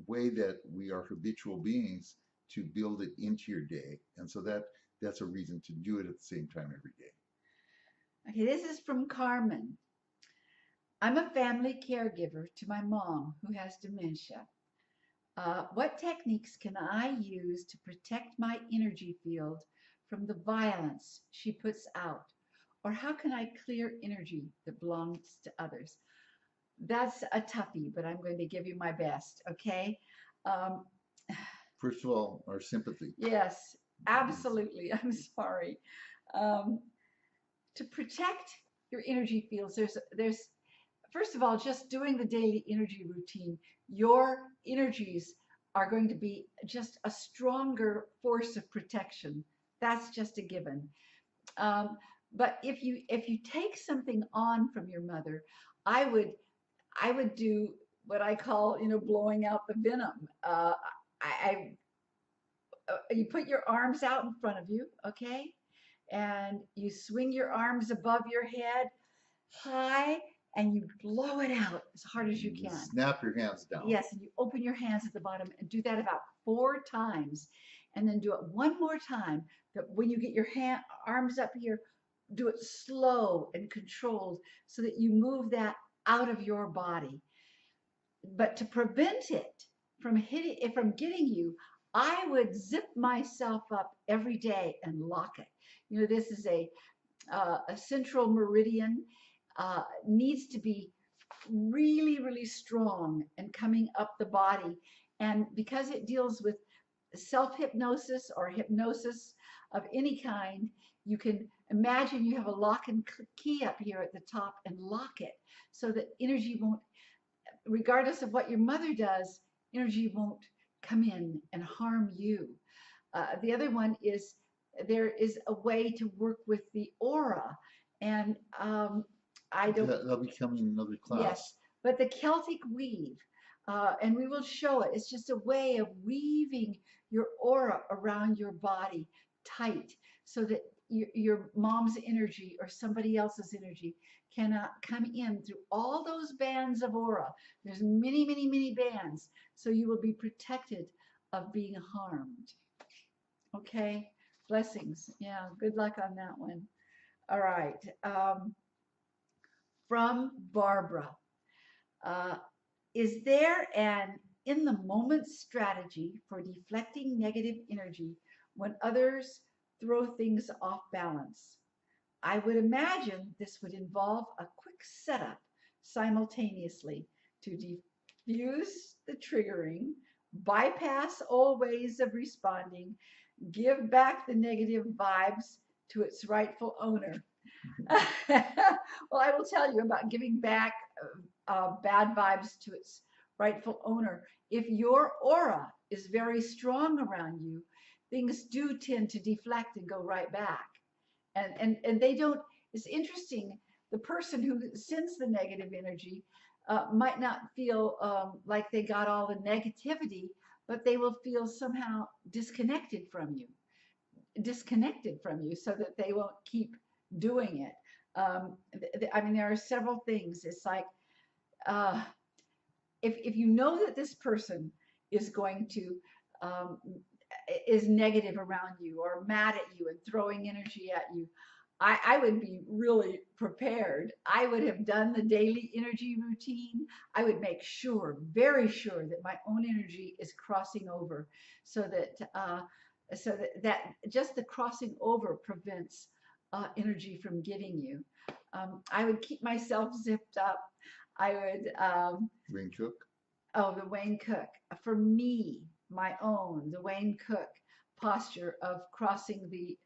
Speaker 1: way that we are habitual beings to build it into your day, and so that's a reason to do it at the same time every day.
Speaker 2: Okay, this is from Carmen. I'm a family caregiver to my mom who has dementia. What techniques can I use to protect my energy field from the violence she puts out? Or how can I clear energy that belongs to others? That's a toughie, but I'm going to give you my best, okay? Um,
Speaker 1: First of all, our sympathy.
Speaker 2: yes, absolutely. I'm sorry. Um, to protect your energy fields, there's first of all, just doing the daily energy routine, your energies are going to be just a stronger force of protection. That's just a given. Um, but if you take something on from your mother, I would I would do what I call blowing out the venom. You put your arms out in front of you, okay, and you swing your arms above your head high and you blow it out as hard as you
Speaker 1: You
Speaker 2: can.
Speaker 1: snap your hands down.
Speaker 2: Yes, and you open your hands at the bottom and do that about 4 times. And then do it one more time. That when you get your arms up here, do it slow and controlled so that you move that out of your body. But to prevent it from getting you, I would zip myself up every day and lock it. This is a central meridian needs to be really, really strong and coming up the body. And because it deals with self hypnosis or hypnosis of any kind, you can imagine you have a lock and key up here at the top and lock it so that energy won't, regardless of what your mother does, energy won't come in and harm you. The other one is there is a way to work with the aura. And I don't,
Speaker 1: That'll be coming in another
Speaker 2: yes,
Speaker 1: class.
Speaker 2: but the Celtic weave, and we will show it, it's just a way of weaving your aura around your body tight so that your mom's energy or somebody else's energy cannot come in through all those bands of aura. There's many, many, many bands, so you will be protected of being harmed. Okay, blessings. Yeah, good luck on that one. All right. From Barbara. Uh, is there an in the moment strategy for deflecting negative energy when others throw things off balance? I would imagine this would involve a quick setup simultaneously to diffuse the triggering, bypass all ways of responding, give back the negative vibes to its rightful owner. Well, I will tell you about giving back bad vibes to its rightful owner. If your aura is very strong around you, things do tend to deflect and go right back. And they don't, it's interesting, the person who sends the negative energy might not feel like they got all the negativity, but they will feel somehow disconnected from you so that they won't keep doing it. I mean, there are several things. It's like, uh, if you know that this person is going to, um, is negative around you or mad at you and throwing energy at you, I would be really prepared. I would have done the daily energy routine. I would make sure, very sure, that my own energy is crossing over, so that just the crossing over prevents energy from getting you. I would keep myself zipped up. I would
Speaker 1: Ring Cook.
Speaker 2: Oh, the Wayne Cook. For me, my own, the Wayne Cook posture of crossing the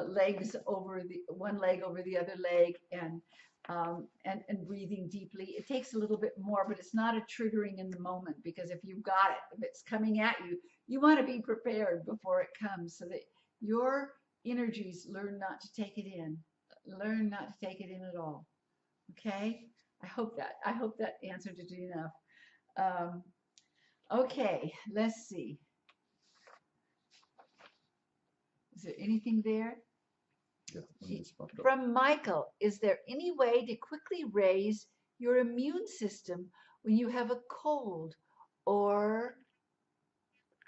Speaker 2: legs over the one leg over the other leg and breathing deeply. It takes a little bit more, but it's not a triggering in the moment, because if you've got it, if it's coming at you, you want to be prepared before it comes so that your energies learn not to take it in. Learn not to take it in at all. Okay? I hope that answered it enough. Um, okay, let's see. Is there anything there?
Speaker 1: Yeah,
Speaker 2: From Michael, is there any way to quickly raise your immune system when you have a cold or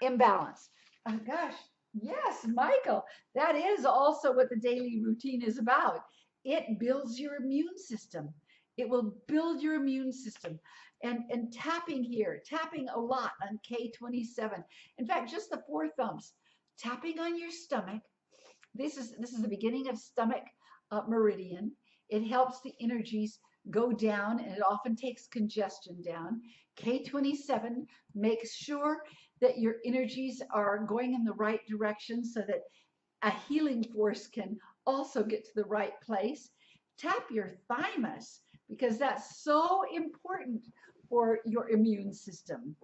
Speaker 2: imbalance? Oh gosh, yes, Michael, that is also what the daily routine is about. It builds your immune system. It will build your immune system. And tapping here, tapping a lot on K27. In fact, just the four thumbs, tapping on your stomach. This is the beginning of stomach meridian. It helps the energies go down, and it often takes congestion down. K27 makes sure that your energies are going in the right direction so that a healing force can also get to the right place. Tap your thymus, because that's so important for your immune system.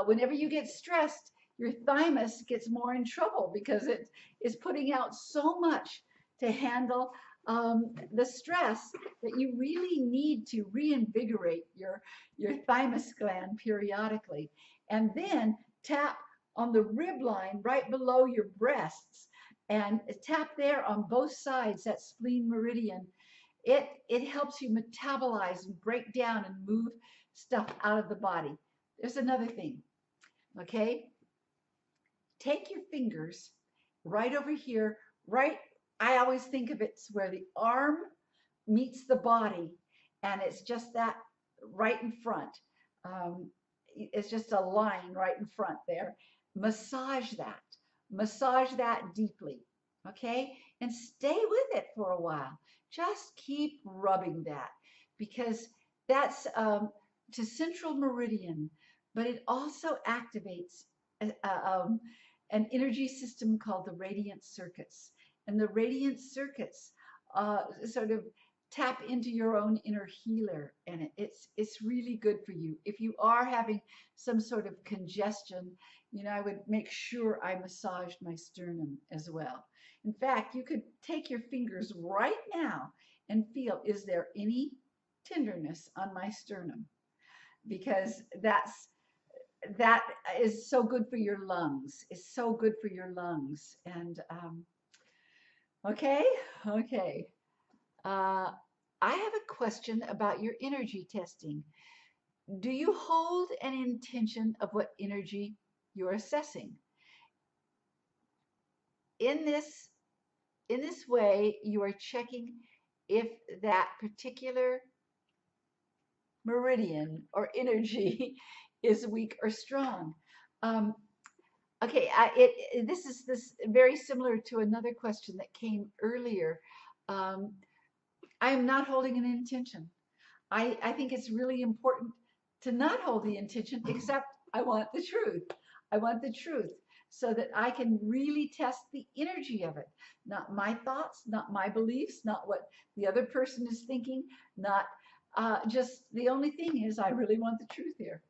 Speaker 2: Whenever you get stressed, your thymus gets more in trouble because it is putting out so much to handle the stress that you really need to reinvigorate your thymus gland periodically. And then tap on the rib line right below your breasts and tap there on both sides, that spleen meridian. It helps you metabolize and break down and move stuff out of the body. There's another thing, okay? Take your fingers right over here, right, I always think of it where the arm meets the body, and it's just that right in front. It's just a line right in front there. Massage that deeply, okay? And stay with it for a while. just keep rubbing that because that's to central meridian, but it also activates a, an energy system called the radiant circuits. And the radiant circuits sort of tap into your own inner healer, and it's really good for you. If you are having some sort of congestion, I would make sure I massaged my sternum as well. In fact, you could take your fingers right now and feel, is there any tenderness on my sternum? Because that is so good for your lungs. It's so good for your lungs. And okay, okay. Uh, I have a question about your energy testing. Do you hold an intention of what energy you're assessing? In this in this way, you are checking if that particular meridian or energy is weak or strong. Um, okay, this is very similar to another question that came earlier. Um, I am not holding an intention. I think it's really important to not hold the intention, except I want the truth. I want the truth so that I can really test the energy of it. Not my thoughts, not my beliefs, not what the other person is thinking, not just the only thing is I really want the truth here.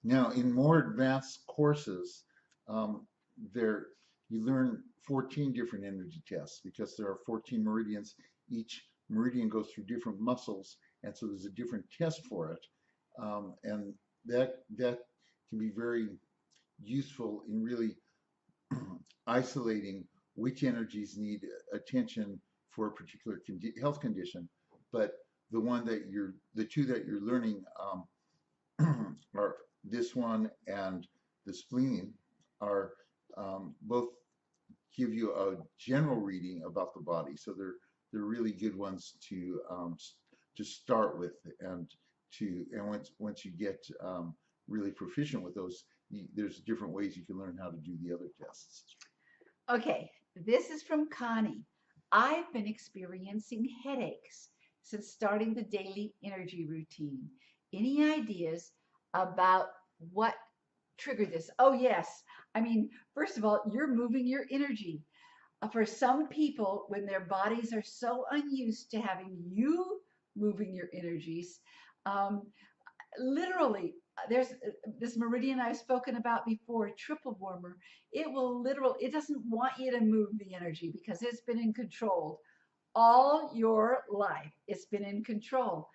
Speaker 1: Now, in more advanced courses, um, there you learn 14 different energy tests because there are 14 meridians. Each meridian goes through different muscles, and so there's a different test for it. And that can be very useful in really isolating which energies need attention for a particular health condition. But the two that you're learning are this one and the spleen are both give you a general reading about the body. So they're really good ones to start with, and once you get really proficient with those, there's different ways you can learn how to do the other tests.
Speaker 2: Okay, this is from Connie. I've been experiencing headaches since starting the daily energy routine. Any ideas about what triggered this? Oh, yes. I mean, first of all, you're moving your energy. For some people, when their bodies are so unused to having you moving your energies, um, literally, there's this meridian I've spoken about before, triple warmer. It doesn't want you to move the energy because it's been in control all your life. It's been in control.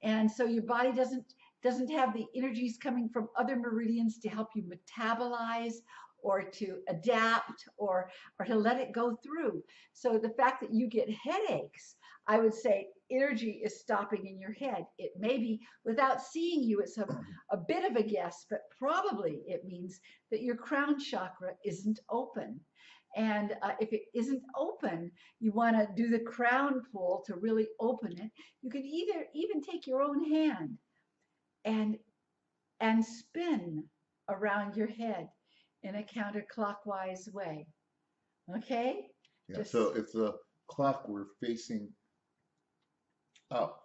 Speaker 2: And so your body doesn't have the energies coming from other meridians to help you metabolize or to adapt or to let it go through. So the fact that you get headaches, I would say energy is stopping in your head. It may be, without seeing you, it's a bit of a guess, but probably it means that your crown chakra isn't open. And if it isn't open, you want to do the crown pull to really open it. You can either even take your own hand and spin around your head in a counterclockwise way. Okay?
Speaker 1: Yeah.
Speaker 2: Just
Speaker 1: So if the clock were facing up,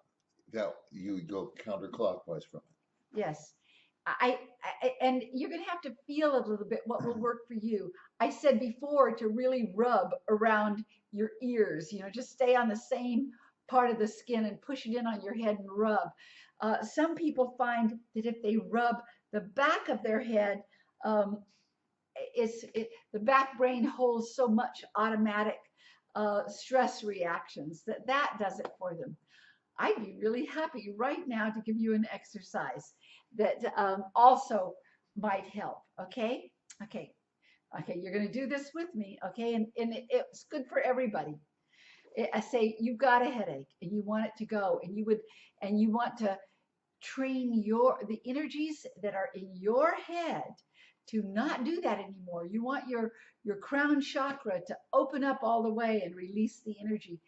Speaker 1: that you would go counterclockwise from it.
Speaker 2: yes. And you're going to have to feel a little bit what will work for you. I said before to really rub around your ears, just stay on the same part of the skin and push it in on your head and rub. Some people find that if they rub the back of their head, um, the back brain holds so much automatic stress reactions that does it for them. I'd be really happy right now to give you an exercise that also might help. Okay? Okay. Okay. You're going to do this with me. Okay. And it's good for everybody. I say you've got a headache and you want it to go, and you want to train the energies that are in your head to not do that anymore. You want your crown chakra to open up all the way and release the energy.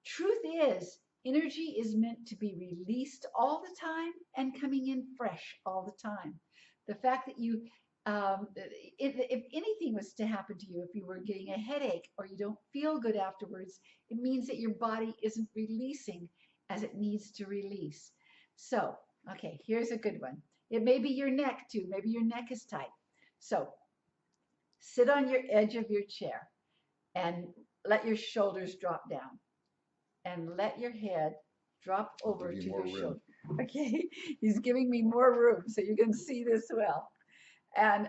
Speaker 2: Truth is, energy is meant to be released all the time and coming in fresh all the time. The fact that you If anything was to happen to you, if you were getting a headache or you don't feel good afterwards, it means that your body isn't releasing as it needs to release. So, okay, here's a good one. It may be your neck too. Maybe your neck is tight. So, sit on your edge of your chair and let your shoulders drop down and let your head drop
Speaker 1: I'll
Speaker 2: over
Speaker 1: give you
Speaker 2: to
Speaker 1: more
Speaker 2: your
Speaker 1: room.
Speaker 2: shoulder. Okay, he's giving me more room so you can see this well. And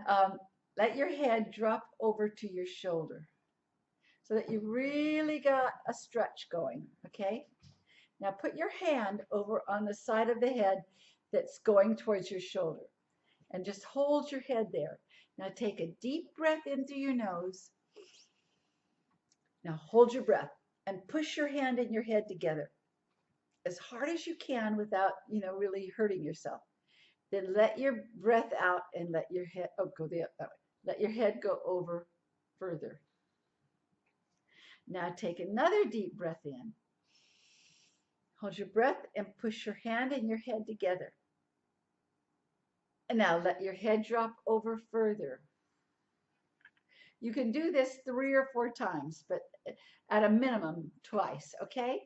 Speaker 2: let your head drop over to your shoulder so that you really got a stretch going. Okay, now put your hand over on the side of the head that's going towards your shoulder and just hold your head there. Now take a deep breath in through your nose. Now hold your breath and push your hand and your head together as hard as you can without, really hurting yourself. Then let your breath out and let your head, go that way. Let your head go over further. Now take another deep breath in. Hold your breath and push your hand and your head together. And now let your head drop over further. You can do this 3 or 4 times, but at a minimum twice, okay?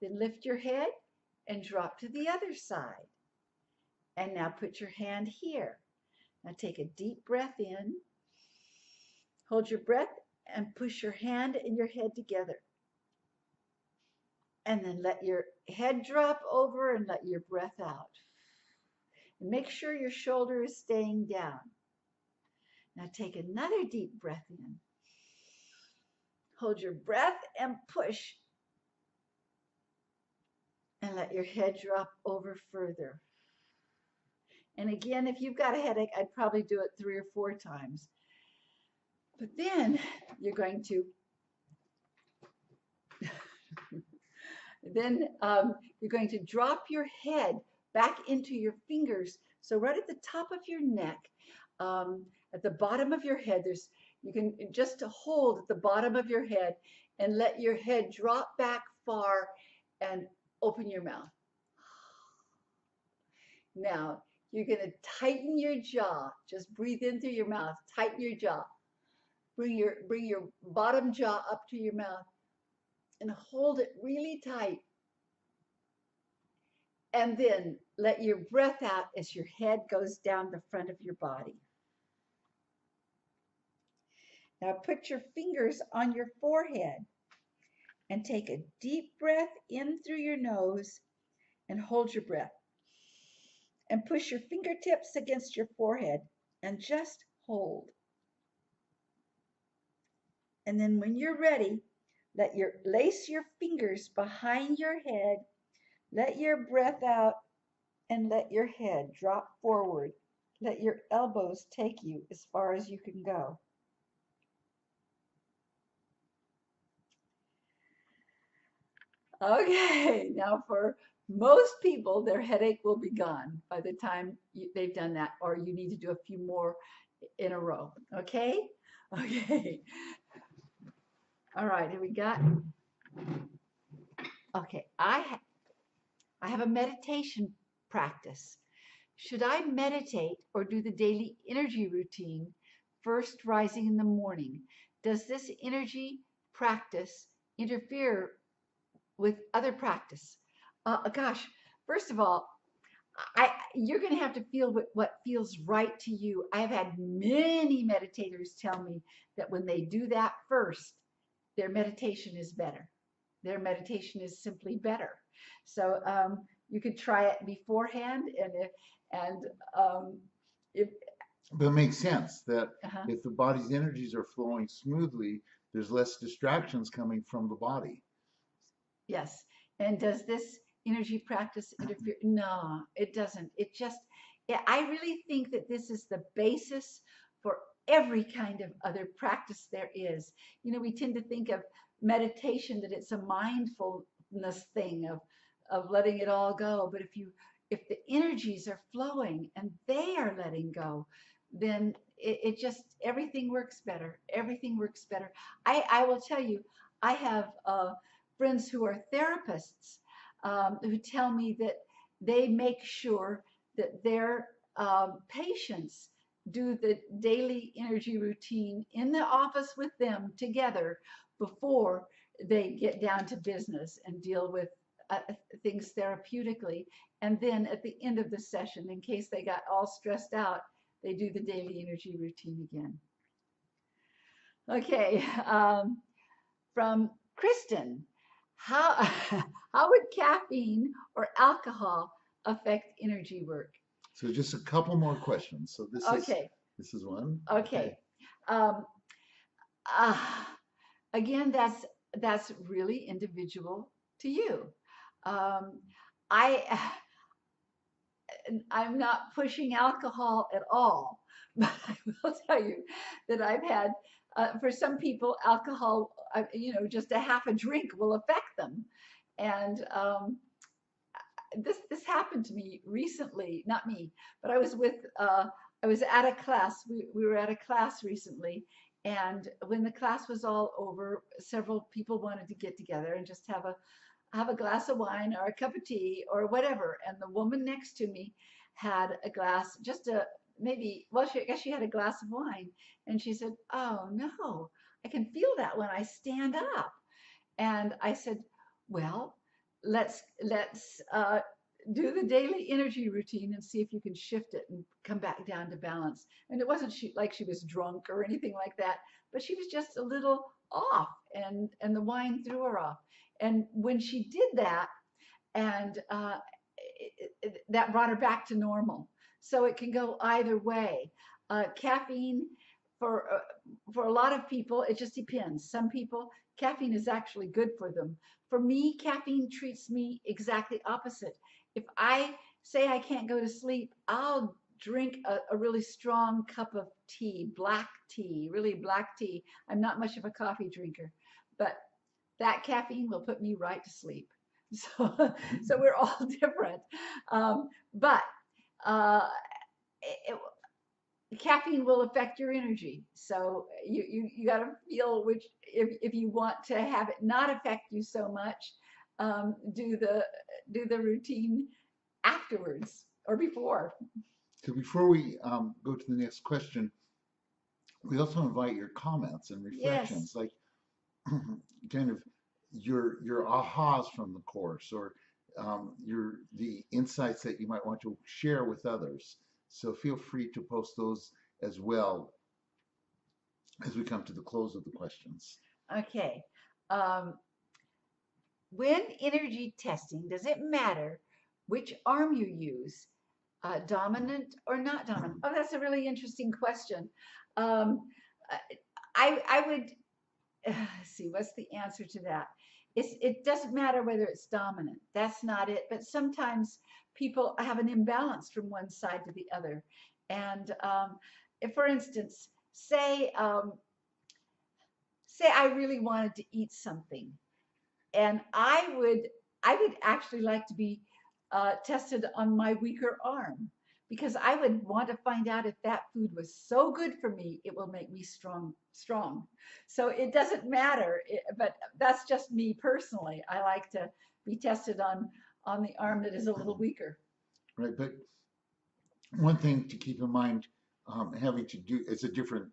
Speaker 2: Then lift your head and drop to the other side. And now put your hand here. Now take a deep breath in. Hold your breath and push your hand and your head together. And then let your head drop over and let your breath out. And make sure your shoulder is staying down. Now take another deep breath in. Hold your breath and push. And let your head drop over further. And again, if you've got a headache, I'd probably do it 3 or 4 times. But then you're going to drop your head back into your fingers. So right at the top of your neck, at the bottom of your head, you can just hold at the bottom of your head and let your head drop back far and open your mouth. Now, you're going to tighten your jaw. Just breathe in through your mouth. Tighten your jaw. Bring your bottom jaw up to your mouth and hold it really tight. And then let your breath out as your head goes down the front of your body. Now put your fingers on your forehead and take a deep breath in through your nose and hold your breath. And push your fingertips against your forehead and just hold. And then when you're ready, lace your fingers behind your head, let your breath out, and let your head drop forward. Let your elbows take you as far as you can go. Okay, now for most people, their headache will be gone by the time they've done that, or you need to do a few more in a row. Okay? Okay. All right, here we got. Okay, I have a meditation practice. Should I meditate or do the daily energy routine first rising in the morning? Does this energy practice interfere with other practice? Gosh, first of all, you're going to have to feel what feels right to you. I've had many meditators tell me that when they do that first, their meditation is better. Their meditation is simply better. So you could try it beforehand, and if
Speaker 1: But it makes sense that
Speaker 2: uh-huh.
Speaker 1: if the body's energies are flowing smoothly, there's less distractions coming from the body.
Speaker 2: Yes. And does this energy practice interfere? No, it doesn't. Yeah, I really think that this is the basis for every kind of other practice there is. We tend to think of meditation that it's a mindfulness thing of letting it all go. But if the energies are flowing and they are letting go, then it just everything works better. Everything works better. I will tell you, I have friends who are therapists who tell me that they make sure that their patients do the daily energy routine in the office with them together before they get down to business and deal with uh, things therapeutically. And then at the end of the session, in case they got all stressed out, they do the daily energy routine again. Okay, from Kristen, how how would caffeine or alcohol affect energy work?
Speaker 1: So just a couple more questions. So
Speaker 2: Okay,
Speaker 1: this is one.
Speaker 2: okay.
Speaker 1: Okay.
Speaker 2: Um, uh, Again, that's really individual to you. Um, I I'm not pushing alcohol at all, but I will tell you that I've had, for some people, alcohol, just a half a drink will affect them. And this happened to me recently, not me, but I was at a class. We were at a class recently, and when the class was all over, several people wanted to get together and just have a glass of wine or a cup of tea or whatever. And the woman next to me had a glass, just a maybe, well, I guess she had a glass of wine. And she said, "Oh no, I can feel that when I stand up." And I said, "Well, let's do the daily energy routine and see if you can shift it and come back down to balance." And it wasn't like she was drunk or anything like that, but she was just a little off, and the wine threw her off. And when she did that, and that brought her back to normal. So it can go either way. Caffeine for uh, for a lot of people, it just depends. Some people, caffeine is actually good for them. For me, caffeine treats me exactly opposite. If I say I can't go to sleep, I'll drink a really strong cup of tea, black tea, really black tea. I'm not much of a coffee drinker, but that caffeine will put me right to sleep. So, so we're all different. But uh, it, caffeine will affect your energy. So you got to feel which, if you want to have it not affect you so much, do the routine afterwards or before.
Speaker 1: So before we go to the next question, we also invite your comments and
Speaker 2: Yes.
Speaker 1: reflections, like kind of your ahas from the course, or your the insights that you might want to share with others. So feel free to post those as well as we come to the close of the questions.
Speaker 2: Okay. Um, when energy testing, does it matter which arm you use, dominant or not dominant? Oh, that's a really interesting question. Um, I would see what's the answer to that. It doesn't matter whether it's dominant. That's not it. But sometimes people have an imbalance from one side to the other. And if, for instance, say I really wanted to eat something, and I would actually like to be tested on my weaker arm, because I would want to find out if that food was so good for me it will make me strong. So it doesn't matter, but that's just me personally. I like to be tested on the arm that is a little weaker.
Speaker 1: Right, but one thing to keep in mind, having to do, it's a different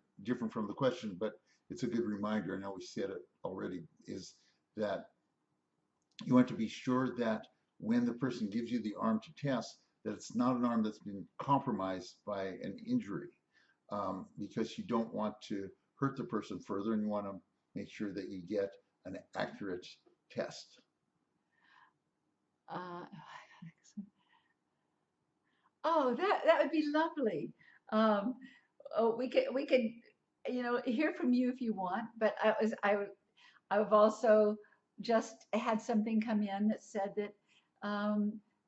Speaker 1: from the question, but it's a good reminder. I know we said it already. Is that you want to be sure that when the person gives you the arm to test, that it's not an arm that's been compromised by an injury, because you don't want to hurt the person further, and you want to make sure that you get an accurate test.
Speaker 2: Uh, oh, that would be lovely. Um, oh, we could hear from you if you want, but I've also just had something come in that said that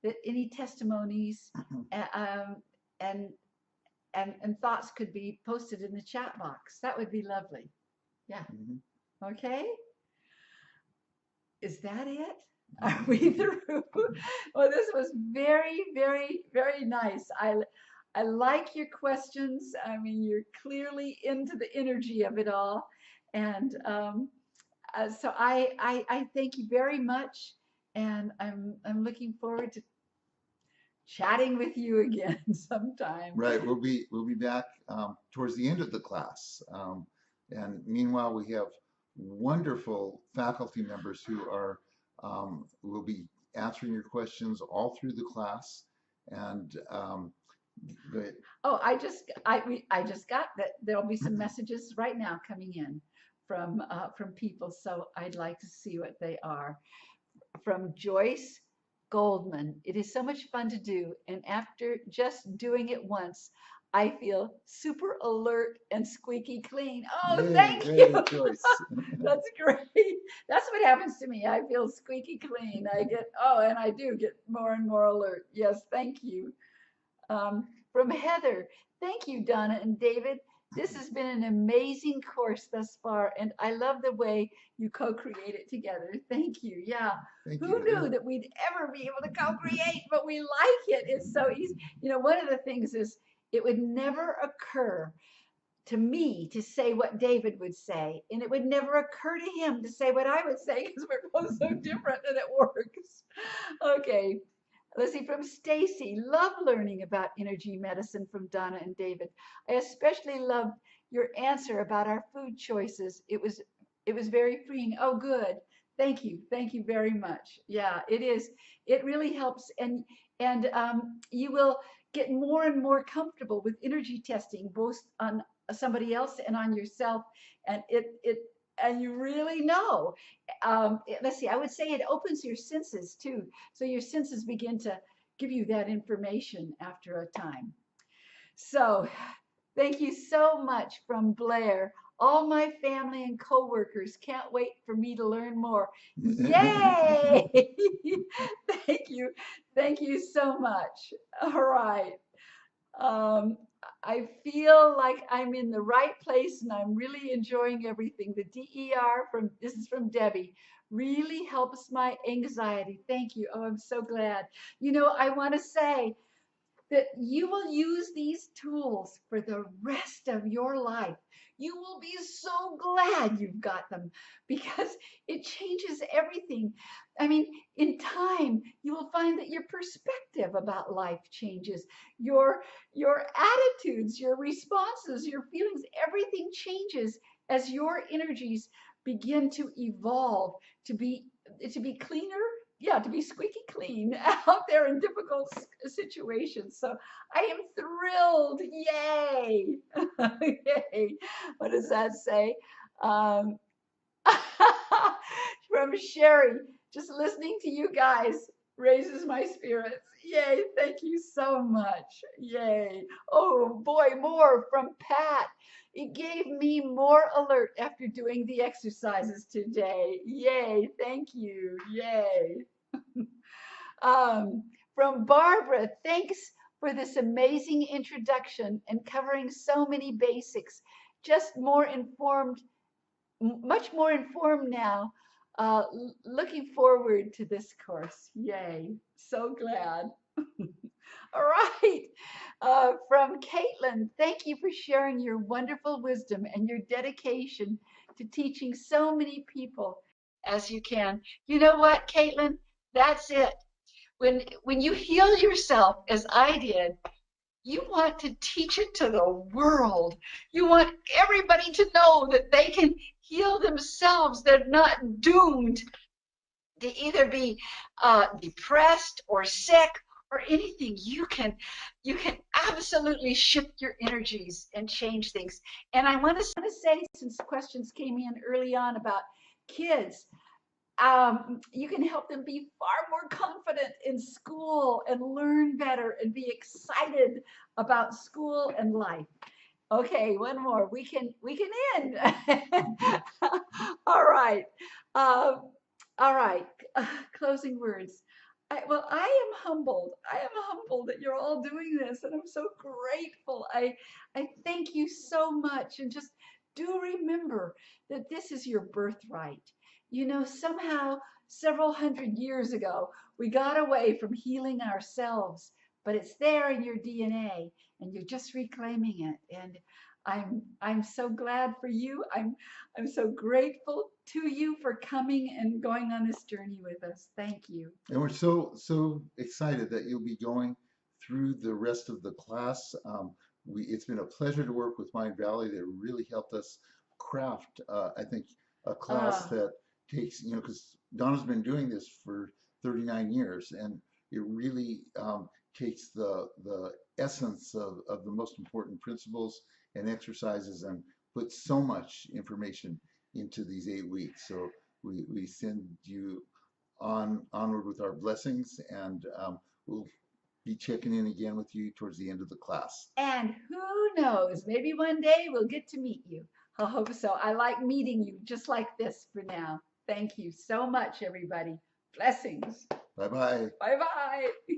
Speaker 2: that any testimonies um, and and thoughts could be posted in the chat box. That would be lovely. Yeah.
Speaker 1: Mhm.
Speaker 2: Okay. Is that it? Are we through? Well, this was very, very, very nice. I like your questions. I mean, you're clearly into the energy of it all, and so I thank you very much, and I'm looking forward chatting with you again sometime.
Speaker 1: Right, we'll be back towards the end of the class, and meanwhile we have wonderful faculty members who are will be answering your questions all through the class, and the,
Speaker 2: Oh, I just got that there'll be some messages right now coming in from people, so I'd like to see what they are. From Joyce Goldman. It is so much fun to do, and after just doing it once, I feel super alert and squeaky clean. Oh,
Speaker 1: yay,
Speaker 2: thank you.
Speaker 1: yay, Joyce.
Speaker 2: That's great. That's what happens to me. I feel squeaky clean. Oh, and I do get more and more alert. Yes, thank you. From Heather, thank you, Donna and David. This has been an amazing course thus far, and I love the way you co-create it together. Thank you. Yeah.
Speaker 1: Thank
Speaker 2: Who
Speaker 1: you.
Speaker 2: knew that we'd ever be able to co-create, but we like it. It's so easy. You know, one of the things is it would never occur to me to say what David would say, and it would never occur to him to say what I would say because we're both so different and it works. Okay, let's see, from Stacy, love learning about energy medicine from Donna and David. I especially loved your answer about our food choices. It was very freeing. Oh, good. Thank you. Thank you very much. Yeah, it is. It really helps, and you will get more and more comfortable with energy testing, both on somebody else and on yourself, and and you really know. Let's see. I would say it opens your senses too, so your senses begin to give you that information after a time. So thank you so much from Blair. All my family and coworkers can't wait for me to learn more. Yay! Thank you. Thank you so much. All right. Um, I feel like I'm in the right place and I'm really enjoying everything. The DER from this is from Debbie really helps my anxiety. Thank you. Oh, I'm so glad. You know, I want to say that you will use these tools for the rest of your life. You will be so glad you've got them because it changes everything. I mean, in time, you will find that your perspective about life changes. Your your attitudes, your responses, your feelings, everything changes as your energies begin to evolve to be cleaner, yeah, to be squeaky clean out there in difficult situations. So I am thrilled. Yay. Yay. What does that say? Um, from Sherry, just listening to you guys raises my spirits. Yay. Thank you so much. Yay. Oh boy, more from Pat. It gave me more alert after doing the exercises today. Yay. Thank you. Yay. Um, from Barbara, thanks for this amazing introduction and covering so many basics. Just more informed, much more informed now. Looking forward to this course. Yay. So glad. All right. From Caitlin, thank you for sharing your wonderful wisdom and your dedication to teaching so many people as you can. You know what, Caitlin? That's it. When you heal yourself as I did, you want to teach it to the world. You want everybody to know that they can heal themselves. They're not doomed to either be depressed or sick or anything. You can absolutely shift your energies and change things. And I want to say, since questions came in early on about kids, you can help them be far more confident in school and learn better and be excited about school and life. Okay, one more. We can end. All right. Um, all right. Closing words. I am humbled. I am humbled that you're all doing this, and I'm so grateful. I thank you so much, and just do remember that this is your birthright. You know, somehow, several hundred years ago, we got away from healing ourselves, but it's there in your DNA, and you're just reclaiming it. And I'm so glad for you. I'm so grateful to you for coming and going on this journey with us. Thank you.
Speaker 1: And we're so excited that you'll be going through the rest of the class. It's been a pleasure to work with Mind Valley. They really helped us craft, I think, a class
Speaker 2: Oh,
Speaker 1: that takes, because Donna's been doing this for 39 years, and it really takes the essence of the most important principles and exercises and puts so much information into these 8 weeks. So we send you onward with our blessings, and we'll be checking in again with you towards the end of the class.
Speaker 2: and who knows, maybe one day we'll get to meet you. I hope so. I like meeting you just like this for now. Thank you so much, everybody. Blessings.
Speaker 1: Bye bye.
Speaker 2: Bye bye.